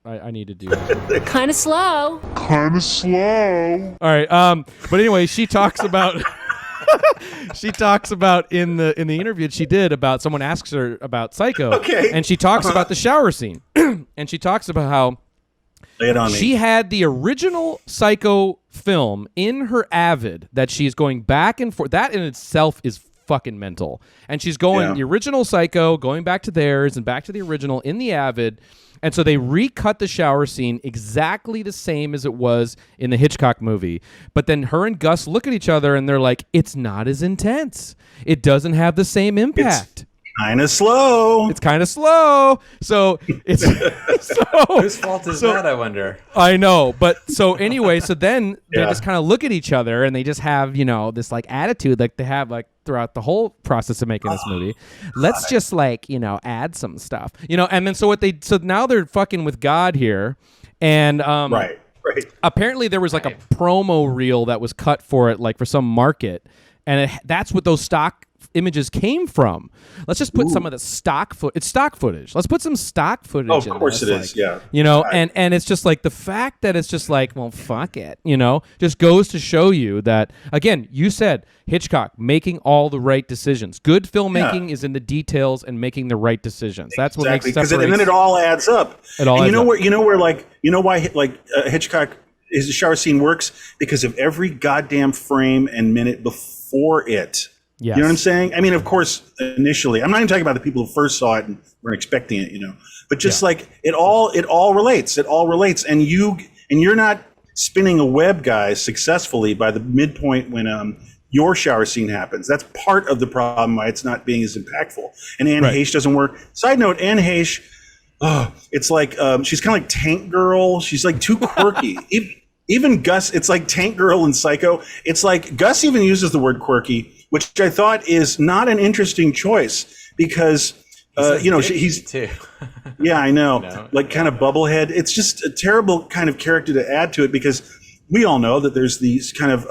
I need to do that. Kind of slow. All right. But anyway, she talks about in the interview that she did about someone asks her about Psycho. Okay. And she talks about the shower scene. And she talks about how she had the original Psycho film in her Avid that she's going back and forth. That in itself is fucking mental. And she's going the original Psycho, going back to theirs and back to the original in the Avid. And so they recut the shower scene exactly the same as it was in the Hitchcock movie. But then her and Gus look at each other and they're like, it's not as intense. It doesn't have the same impact. Kind of slow. It's kind of slow. So it's whose fault is that, I wonder? I know. But so anyway, so then they just kind of look at each other and they just have, this like attitude like they have like throughout the whole process of making this movie. Let's just like, add some stuff. And then so now they're fucking with God here. And right. Apparently there was like a promo reel that was cut for it, like for some market. And that's what those stock images came from. Let's just put some of the stock it's stock footage. Let's put some stock footage. Of course it is. Yeah. And it's just like the fact that it's just like, well, fuck it, just goes to show you that, again, you said Hitchcock making all the right decisions. Good filmmaking is in the details and making the right decisions. That's what makes separates. And then it all adds up. Why Hitchcock, his shower scene works? Because of every goddamn frame and minute before it. Yes. You know what I'm saying? I mean, of course, initially, I'm not even talking about the people who first saw it and were expecting it, but just like it all relates. It all relates, and you're not spinning a web, guys, successfully by the midpoint when your shower scene happens. That's part of the problem why it's not being as impactful. And Anne Heche doesn't work. Side note: Anne Heche, it's like she's kind of like Tank Girl. She's like too quirky. Even Gus, it's like Tank Girl in Psycho. It's like Gus even uses the word quirky, which I thought is not an interesting choice because, he's too. Yeah, I know. Kind of bubblehead. It's just a terrible kind of character to add to it because we all know that there's these kind of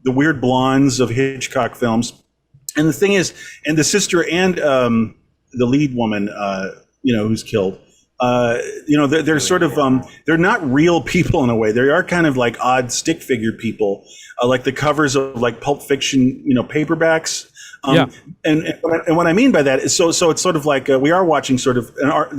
the weird blondes of Hitchcock films. And the thing is, and the sister and the lead woman, who's killed, they're sort of they're not real people in a way. They are kind of like odd stick figure people, like the covers of like Pulp Fiction, paperbacks. And what I mean by that is so it's sort of like we are watching sort of an art.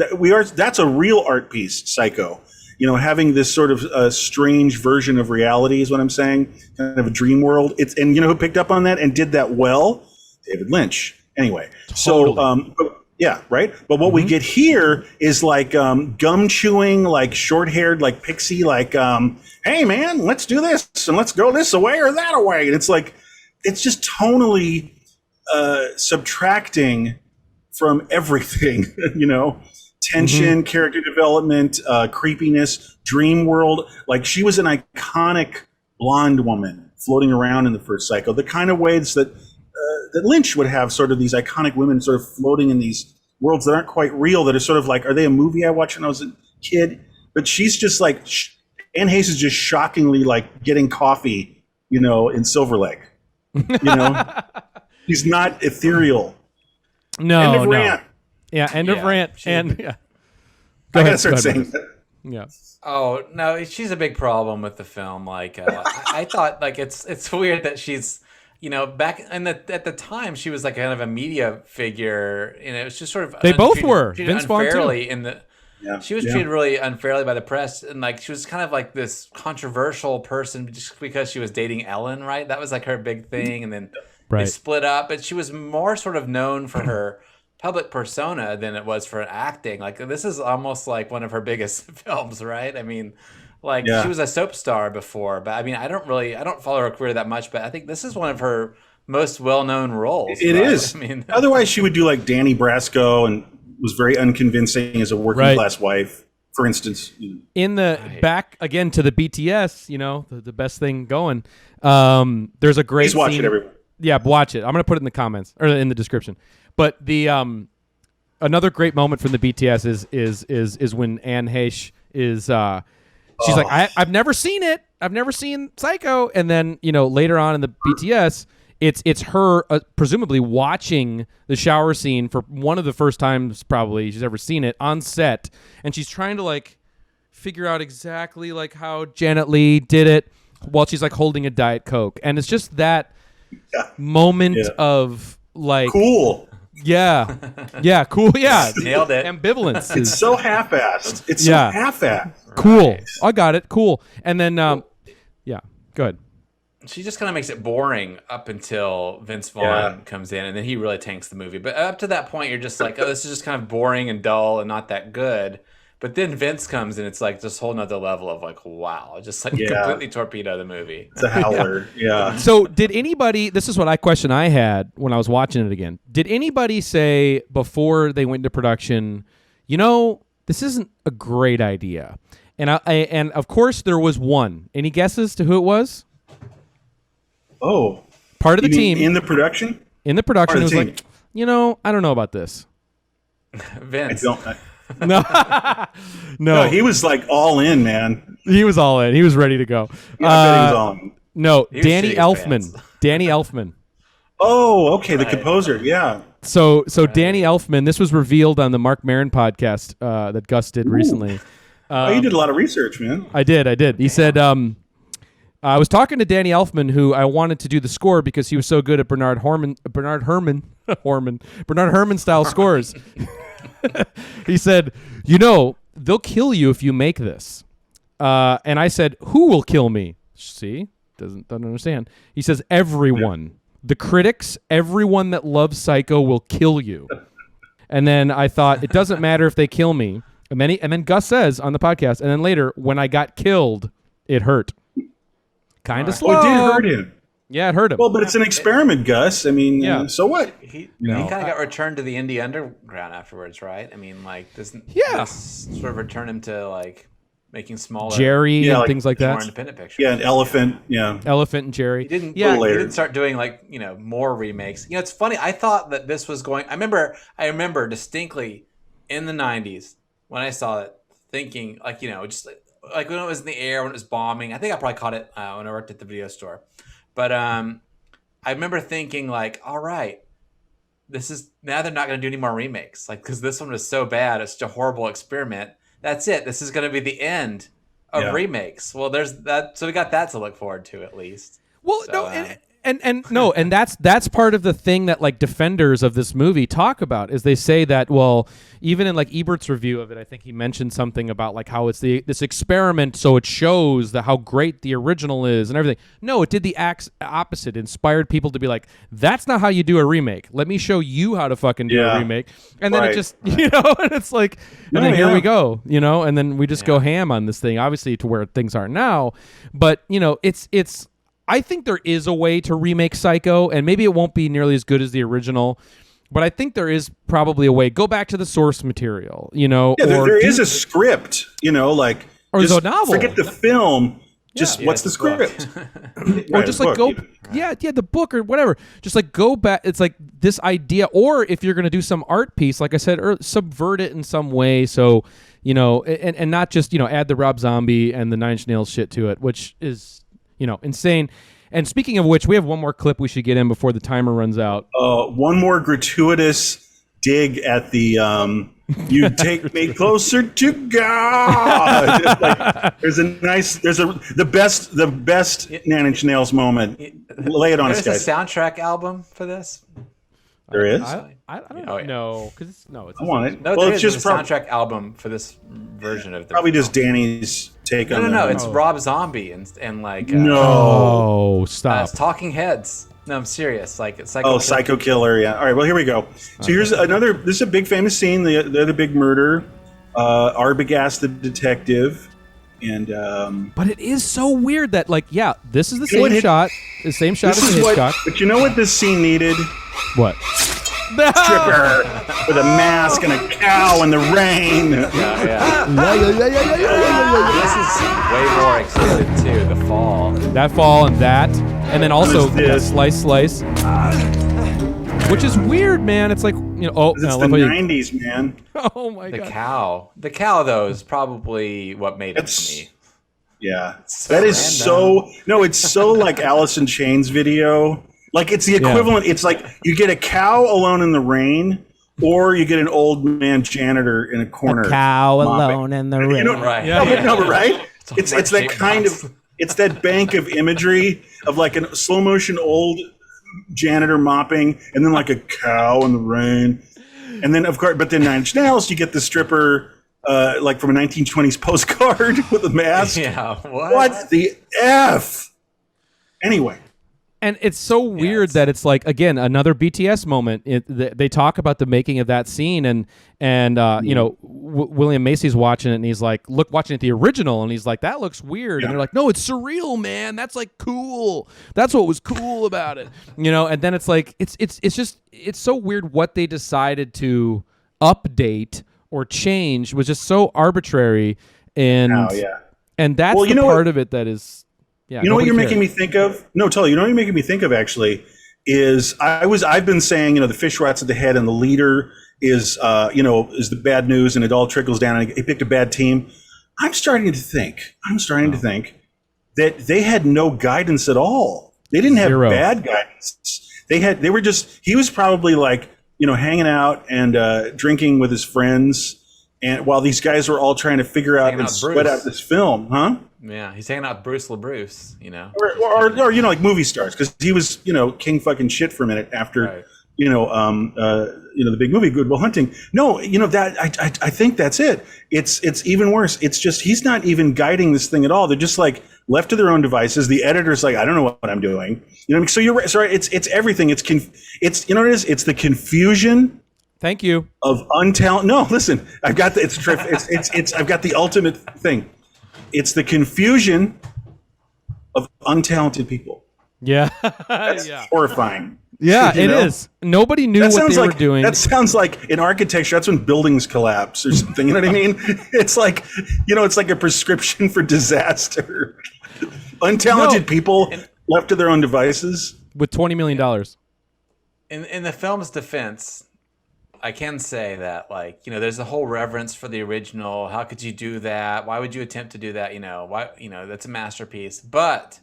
That's a real art piece, Psycho. Having this sort of strange version of reality is what I'm saying, kind of a dream world. And who picked up on that and did that well? David Lynch. Anyway, totally. Yeah, right? But what we get here is like gum chewing, like short-haired, like pixie, like, hey, man, let's do this, and let's go this away or that away. And it's like, it's just tonally subtracting from everything, tension, character development, creepiness, dream world. Like, she was an iconic blonde woman floating around in the first Psycho, the kind of ways that Lynch would have sort of these iconic women sort of floating in these worlds that aren't quite real, that are sort of like, are they a movie I watched when I was a kid? But she's just like, Anne Heche is just shockingly like getting coffee, in Silver Lake. She's not ethereal. No. Yeah, end of rant. And yeah. I gotta start saying that. Yeah. Oh no, she's a big problem with the film. Like I thought, like it's weird that she's, back at the time she was like kind of a media figure, and it was just sort of they both were Vince Vaughn unfairly too. in the. Yeah, she was treated really unfairly by the press, and like she was kind of like this controversial person just because she was dating Ellen, right? That was like her big thing, and then they split up. But she was more sort of known for her public persona than it was for acting. Like this is almost like one of her biggest films, right? I mean, like she was a soap star before, but I mean, I don't follow her career that much, but I think this is one of her most well-known roles. It is. I mean, otherwise she would do like Danny Brasco and was very unconvincing as a working class wife, for instance. In the back again to the BTS, the best thing going. There's a great Please watch scene. it, everyone. Yeah, watch it. I'm gonna put it in the comments or in the description. But the another great moment from the BTS is when Anne Heche is she's like, I've never seen it. I've never seen Psycho, and then later on in the BTS. It's her presumably watching the shower scene for one of the first times probably she's ever seen it on set, and she's trying to like figure out exactly like how Janet Leigh did it while she's like holding a Diet Coke, and it's just that moment of like cool. Yeah, cool. Yeah, nailed it. Ambivalence. It's so half-assed. It's so half-assed. Cool. I got it. Cool. And then go ahead. She just kind of makes it boring up until Vince Vaughn comes in, and then he really tanks the movie. But up to that point, you're just like, oh, this is just kind of boring and dull and not that good. But then Vince comes in, it's like just a whole nother level of like, wow, just like completely torpedo the movie. It's a howler. Yeah. So did anybody, this is what question I had when I was watching it again. Did anybody say before they went into production, this isn't a great idea? And and of course there was one. Any guesses to who it was? Oh, part of the team in the production. In the production, it was like, I don't know about this. Vince. No, he was like all in, man. He was all in. He was ready to go. Yeah, I bet he was all in. No, Danny Elfman. Danny Elfman. Oh, okay, the composer. Yeah. So Danny Elfman. This was revealed on the Mark Maron podcast that Gus did recently. You did a lot of research, man. I did. He said. I was talking to Danny Elfman, who I wanted to do the score because he was so good at Bernard Herrmann style scores. He said, they'll kill you if you make this. And I said, who will kill me? See, doesn't understand. He says, everyone, the critics, everyone that loves Psycho will kill you. And then I thought, it doesn't matter if they kill me. And then Gus says on the podcast, and then later, when I got killed, it hurt. Kind of slow. Oh, it did hurt him. Yeah, it hurt him. Well, but it's an experiment, Gus. I mean, so what? He kind of got returned to the indie underground afterwards, right? I mean, like, doesn't this sort of return him to like making smaller Jerry and things like that? More independent pictures. Yeah, an Elephant. Yeah, Elephant and Jerry. He didn't start doing like more remakes. It's funny. I thought that this was going. I remember distinctly in the '90s when I saw it, thinking like just like when it was in the air, when it was bombing. I think I probably caught it when I worked at the video store. But I remember thinking like, all right, now they're not going to do any more remakes. Like, because this one was so bad. It's such a horrible experiment. That's it. This is going to be the end of remakes. Well, there's that. So we got that to look forward to at least. Well, and that's part of the thing that like defenders of this movie talk about is they say that, well, even in like Ebert's review of it, I think he mentioned something about like how it's this experiment, so it shows how great the original is and everything. No, it did the opposite. It inspired people to be like, that's not how you do a remake. Let me show you how to fucking do a remake. And then it just and it's like, and then here we go, and then we just go ham on this thing, obviously to where things are now. But it's I think there is a way to remake Psycho, and maybe it won't be nearly as good as the original, but I think there is probably a way. Go back to the source material, Yeah, there is a script, like... Or there's a novel. Forget the film, just what's the script? Or just like go... Yeah, the book or whatever. Just like go back. It's like this idea, or if you're going to do some art piece, like I said, or subvert it in some way, so, and not just, add the Rob Zombie and the Nine Inch Nails shit to it, which is... insane. And speaking of which, we have one more clip we should get in before the timer runs out. One more gratuitous dig at the "You take me closer to God." There's the best Nine Inch Nails moment. Lay it on us, There's guys. a soundtrack album for this. There is. I don't know because it's I want it. No, well, there it's is just a soundtrack album for this version of the probably just Danny's take on No, it. it's Rob Zombie and like No. Oh, stop. it's Talking Heads. No, I'm serious. Like it's Psycho Killer. Yeah. All right. Well, here we go. So here's another. This is a big famous scene. The other big murder. Arbogast the detective, and But it is so weird that this is the You know same what, shot, the same shot this as is what. Hitchcock. But you know what this scene needed? What? Stripper with a mask and a cow in the rain. This is way more extended too. The fall. That fall and then also What is this? slice, which is weird, man. It's like It's the 90s, man. Oh my The god. cow. The cow though is probably what made it That's- for me. Yeah. So That is random. it's so like Alice in Chains video. Like it's the equivalent. It's like you get a cow alone in the rain, or you get an old man janitor in a corner. Cow mopping. alone in the rain. Right. No, but right? It's that heart-shaped kind box. of it's that bank of imagery of like a slow motion old janitor mopping, and then like a cow in the rain, and then of course, but then Nine Inch Nails, you get the stripper like from a 1920s postcard with a mask. Yeah. What the f? Anyway. And it's so weird that it's like, again, another BTS moment. They talk about the making of that scene, and William Macy's watching it, and he's like, watching it the original, and he's like, that looks weird. And they're like, no, it's surreal, man. That's like cool. That's what was cool about it. And then it's like, it's so weird what they decided to update or change was just so arbitrary. And and that's Well, the part of it that is. Yeah, you know what you're nobody making me think of? No, Tully, you know what you're making me think of actually is I've been saying, the fish rots at the head and the leader is the bad news and it all trickles down and he picked a bad team. I'm starting to think that they had no guidance at all. They didn't have Zero. bad guidance. He was probably like, hanging out and drinking with his friends, and while these guys were all trying to figure out and sweat out this film, huh? Yeah, he's hanging out with Bruce LaBruce, Or like movie stars, because he was king fucking shit for a minute after Right. The big movie Good Will Hunting. No, that I think that's it. It's even worse. It's just he's not even guiding this thing at all. They're just like left to their own devices. The editor's like, I don't know what I'm doing. So you're right. Sorry, it's everything. It's you know what it is. It's the confusion. Thank you. Of untalented. No, listen. I've got the I've got the ultimate thing. It's the confusion of untalented people. Yeah. That's horrifying. Yeah, it is. Nobody knew what they were doing. That sounds like in architecture. That's when buildings collapse or something. You know what I mean? It's like, it's like a prescription for disaster. Untalented people left to their own devices. With $20 million. In the film's defense, I can say that, there's a whole reverence for the original. How could you do that? Why would you attempt to do that? Why? That's a masterpiece. But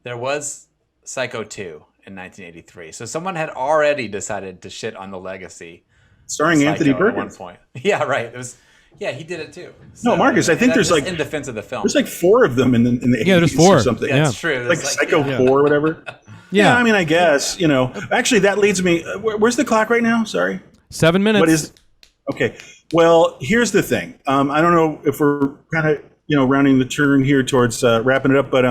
there was Psycho 2 in 1983, so someone had already decided to shit on the legacy. Starring Psycho Anthony at one Perkins. point. Yeah, right. It was. Yeah, he did it too. No, Marcus, I think there's in defense of the film. There's like 4 of them in the 80s there's 4. or something. Yeah, it's true. Like There's Psycho 4 or whatever. Yeah. I mean, I guess, Actually, that leads me. Where's the clock right now? Sorry. 7 minutes. What is? Okay. Well, here's the thing. I don't know if we're kind of rounding the turn here towards wrapping it up, but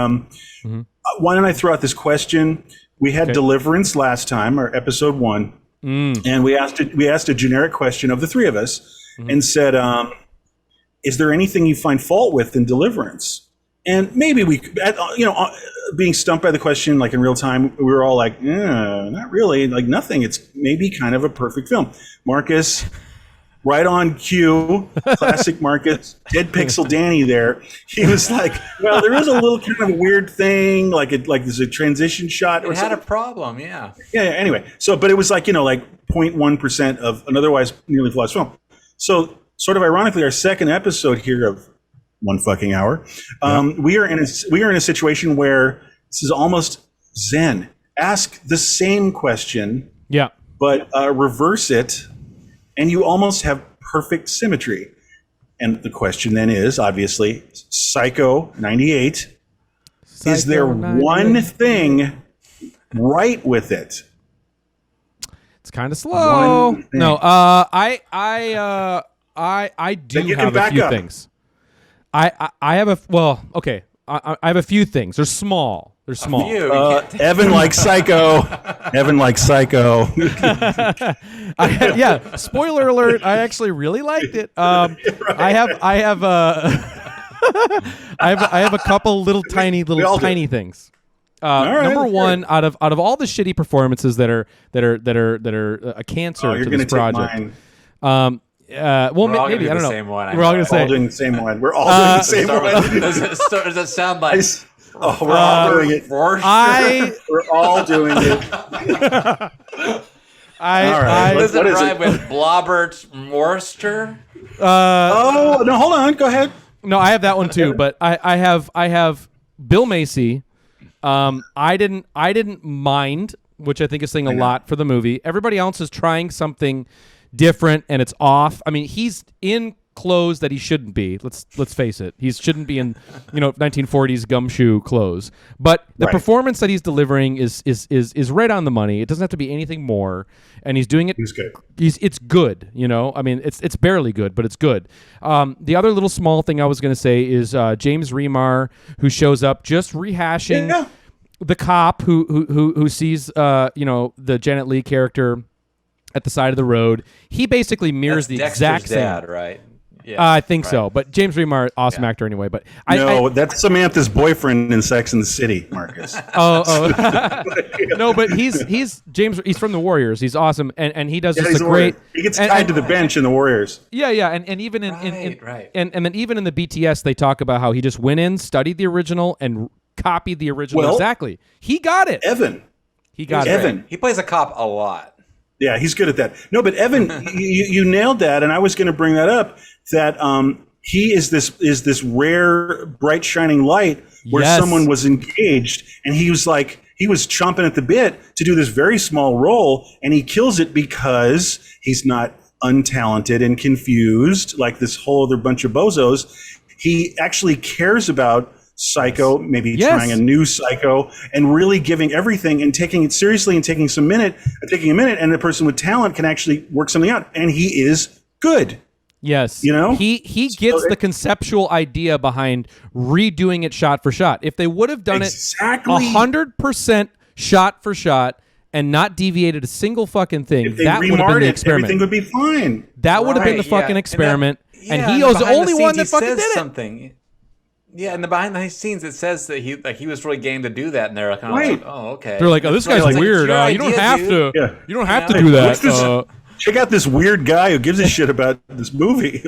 why don't I throw out this question? We had Deliverance last time, our episode 1, and we asked a generic question of the 3 of us, and said, "Is there anything you find fault with in Deliverance?" And maybe we, being stumped by the question, like in real time, we were all like, not really, like nothing. It's maybe kind of a perfect film. Marcus, right on cue, classic Marcus, dead pixel Danny there. He was like, well, there is a little kind of weird thing, like there's a transition shot. Or It had a something. problem, yeah. Yeah, anyway. So, but it was like, like 0.1% of an otherwise nearly flawless film. So sort of ironically, our second episode here of 1 fucking hour, we are in a situation where this is almost Zen. Ask the same question, Yeah. but reverse it and you almost have perfect symmetry. And the question then is, obviously, Psycho 98, is there 98. one thing right with it? It's kind of slow. One thing. No, I do Then you can have a back few up. things. I have a okay. I have a few things. They're small. They're small. Evan likes Psycho. Evan likes Psycho. Yeah. Spoiler alert. I actually really liked it. I have a couple little tiny things. right, Number let's one, out of all the shitty performances that are a cancer You're to going this to take project. mine. Well, We're all maybe gonna I do don't the know. same one, I We're all know. gonna say All doing the same one. We're all doing the same Start one. with- does it sound like We're all doing it. Forster? We're all doing it. All right. Does What it is rhyme it? with Blobbert Morster? Oh, no, hold on. Go ahead. No, I have that one too, but I have Bill Macy. I didn't mind, which I think is saying a lot for the movie. Everybody else is trying something different and it's off. I mean, he's in clothes that he shouldn't be. Let's face it. He shouldn't be in 1940s gumshoe clothes. But the performance that he's delivering is right on the money. It doesn't have to be anything more, and he's doing it. He's good. It's good. I mean, it's barely good, but it's good. The other little small thing I was going to say is James Remar, who shows up just rehashing the cop who sees the Janet Leigh character at the side of the road. He basically mirrors the Dexter's exact same. dad, right? Yeah, I think so, but James Remar, awesome actor anyway. But That's Samantha's boyfriend in Sex and the City, Marcus. No, but he's James. He's from the Warriors. He's awesome, and he does just a great. He gets tied to the bench in the Warriors. Yeah, and even in Right. and then even in the BTS, they talk about how he just went in, studied the original, and copied the original exactly. He got it. Evan. He got it. Evan. He plays a cop a lot. Yeah, he's good at that. No, but Evan, you nailed that, and I was going to bring that up. That he is this rare, bright, shining light where someone was engaged, and he was chomping at the bit to do this very small role, and he kills it because he's not untalented and confused like this whole other bunch of bozos. He actually cares about Psycho, maybe trying a new Psycho, and really giving everything and taking it seriously and taking a minute, and a person with talent can actually work something out, and he is good. Yes. He gets the conceptual idea behind redoing it shot for shot. If they would have done it 100% shot for shot and not deviated a single fucking thing, that would have been the experiment. Everything would be fine. That would have been the fucking experiment. And he was the only one that fucking did it. Something. Yeah, in the behind the scenes, it says that he was really game to do that, and they're kind of like, oh, okay. They're like, oh, this guy's weird. You don't have to. Yeah. You don't have to do that. Check out this weird guy who gives a shit about this movie.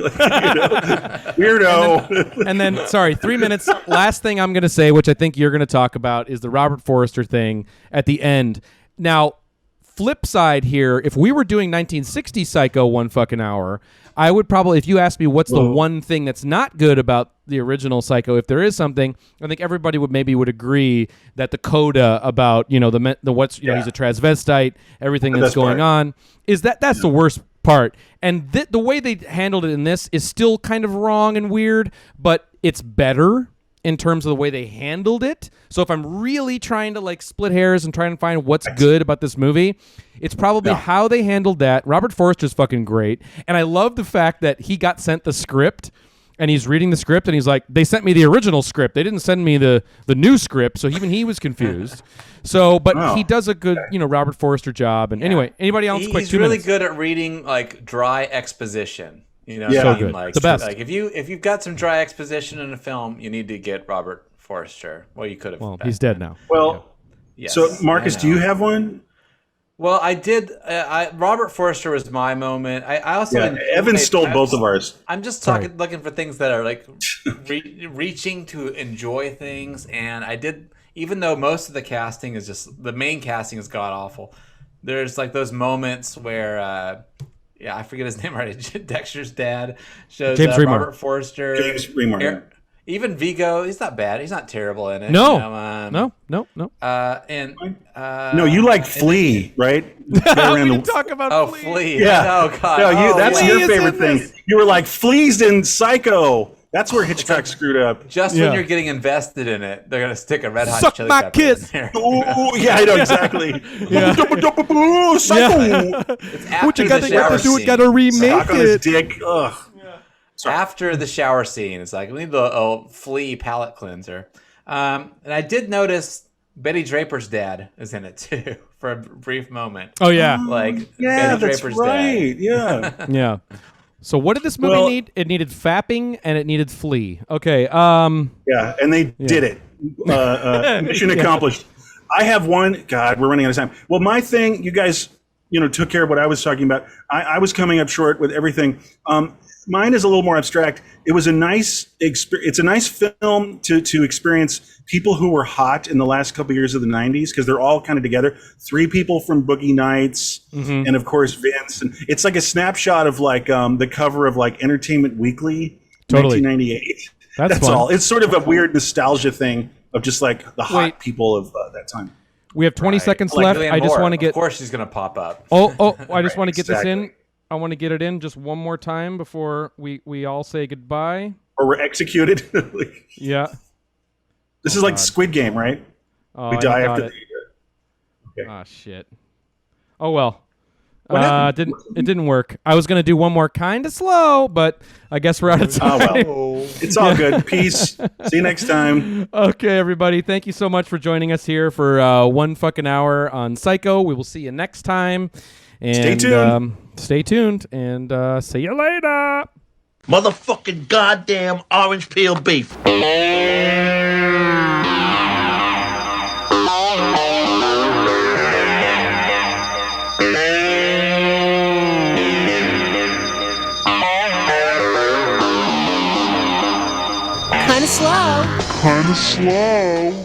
Weirdo. And then, sorry, 3 minutes. Last thing I'm going to say, which I think you're going to talk about, is the Robert Forster thing at the end. Now, flip side here, if we were doing 1960 Psycho 1 fucking hour, I would probably, if you ask me what's the one thing that's not good about the original Psycho, if there is something, I think everybody would agree that the coda about he's a transvestite, everything that's going on, is that's the worst part. And the way they handled it in this is still kind of wrong and weird, but it's better in terms of the way they handled it. So if I'm really trying to split hairs and trying to find what's good about this movie, it's probably how they handled that. Robert Forster's fucking great. And I love the fact that he got sent the script and he's reading the script and he's like, they sent me the original script. They didn't send me the new script. So even he was confused. So, but he does a good, Robert Forster job. And anyway, anybody else? He's really good at reading dry exposition. So good. The best. If you've got some dry exposition in a film, you need to get Robert Forster. Well, you could have. Well, he's dead now. Well, yes, so Marcus, do you have one? Well, I did. Robert Forster was my moment. I also Evan stole both of ours. I'm just looking for things that are reaching to enjoy things, and I did. Even though most of the casting is the main casting is god awful. There's those moments where. I forget his name already. Dexter's dad shows James up. Remar. Robert Forster. James Remar. Even Vigo, he's not bad. He's not terrible in it. No, you know, no. No, you like Flea, right? Go around we the- didn't talk about Oh, Flea. Flea. Yeah. Oh, God. No, you, Oh, that's yeah. your Flea is favorite in thing. this. You were like, Flea's in Psycho. That's where Hitchcock screwed up. Just Yeah. when you're getting invested in it, they're gonna stick a Red Hot Suck Chili my Pepper kiss. in there. Oh, yeah, I know exactly. Yeah. Psycho. It's after What you got the to shower do? scene. Got to remake Stock on his it. dick. Ugh. After the shower scene, it's like we need the Flea palate cleanser. And I did notice Betty Draper's dad is in it too for a brief moment. Oh yeah, Like Yeah, Betty that's Draper's right. dad. Yeah. yeah. So what did this movie Well- need? It needed fapping and it needed Flea. Okay. Yeah, and they did it. Mission accomplished. I have one. God, we're running out of time. Well, my thing, you guys, took care of what I was talking about. I was coming up short with everything. Mine is a little more abstract. It was a nice it's a nice film to experience people who were hot in the last couple of years of the 90s, because they're all kind of together. 3 people from Boogie Nights, and of course Vince. And it's like a snapshot of like the cover of like Entertainment Weekly, Totally. 1998. That's That's fun. all. It's sort of a weird nostalgia thing of just like the hot Wait. people of that time. We have 20 seconds Like left. Julianne I just Moore, want to get. Of course, she's gonna pop up. Oh! I just want to get this in. exactly. I want to get it in just one more time before we all say goodbye. Or we're executed. Yeah. This is like Squid Game, right? Oh, We I die got after it. Okay. Oh shit. Oh well. happened? It didn't work. I was gonna do one more kind of slow, but I guess we're out of Oh time. well. It's all good. Peace. See you next time. Okay, everybody. Thank you so much for joining us here for 1 fucking hour on Psycho. We will see you next time. And, Stay tuned. Stay tuned, and see you later. Motherfucking goddamn orange peel beef. Kind of slow. Kinda slow.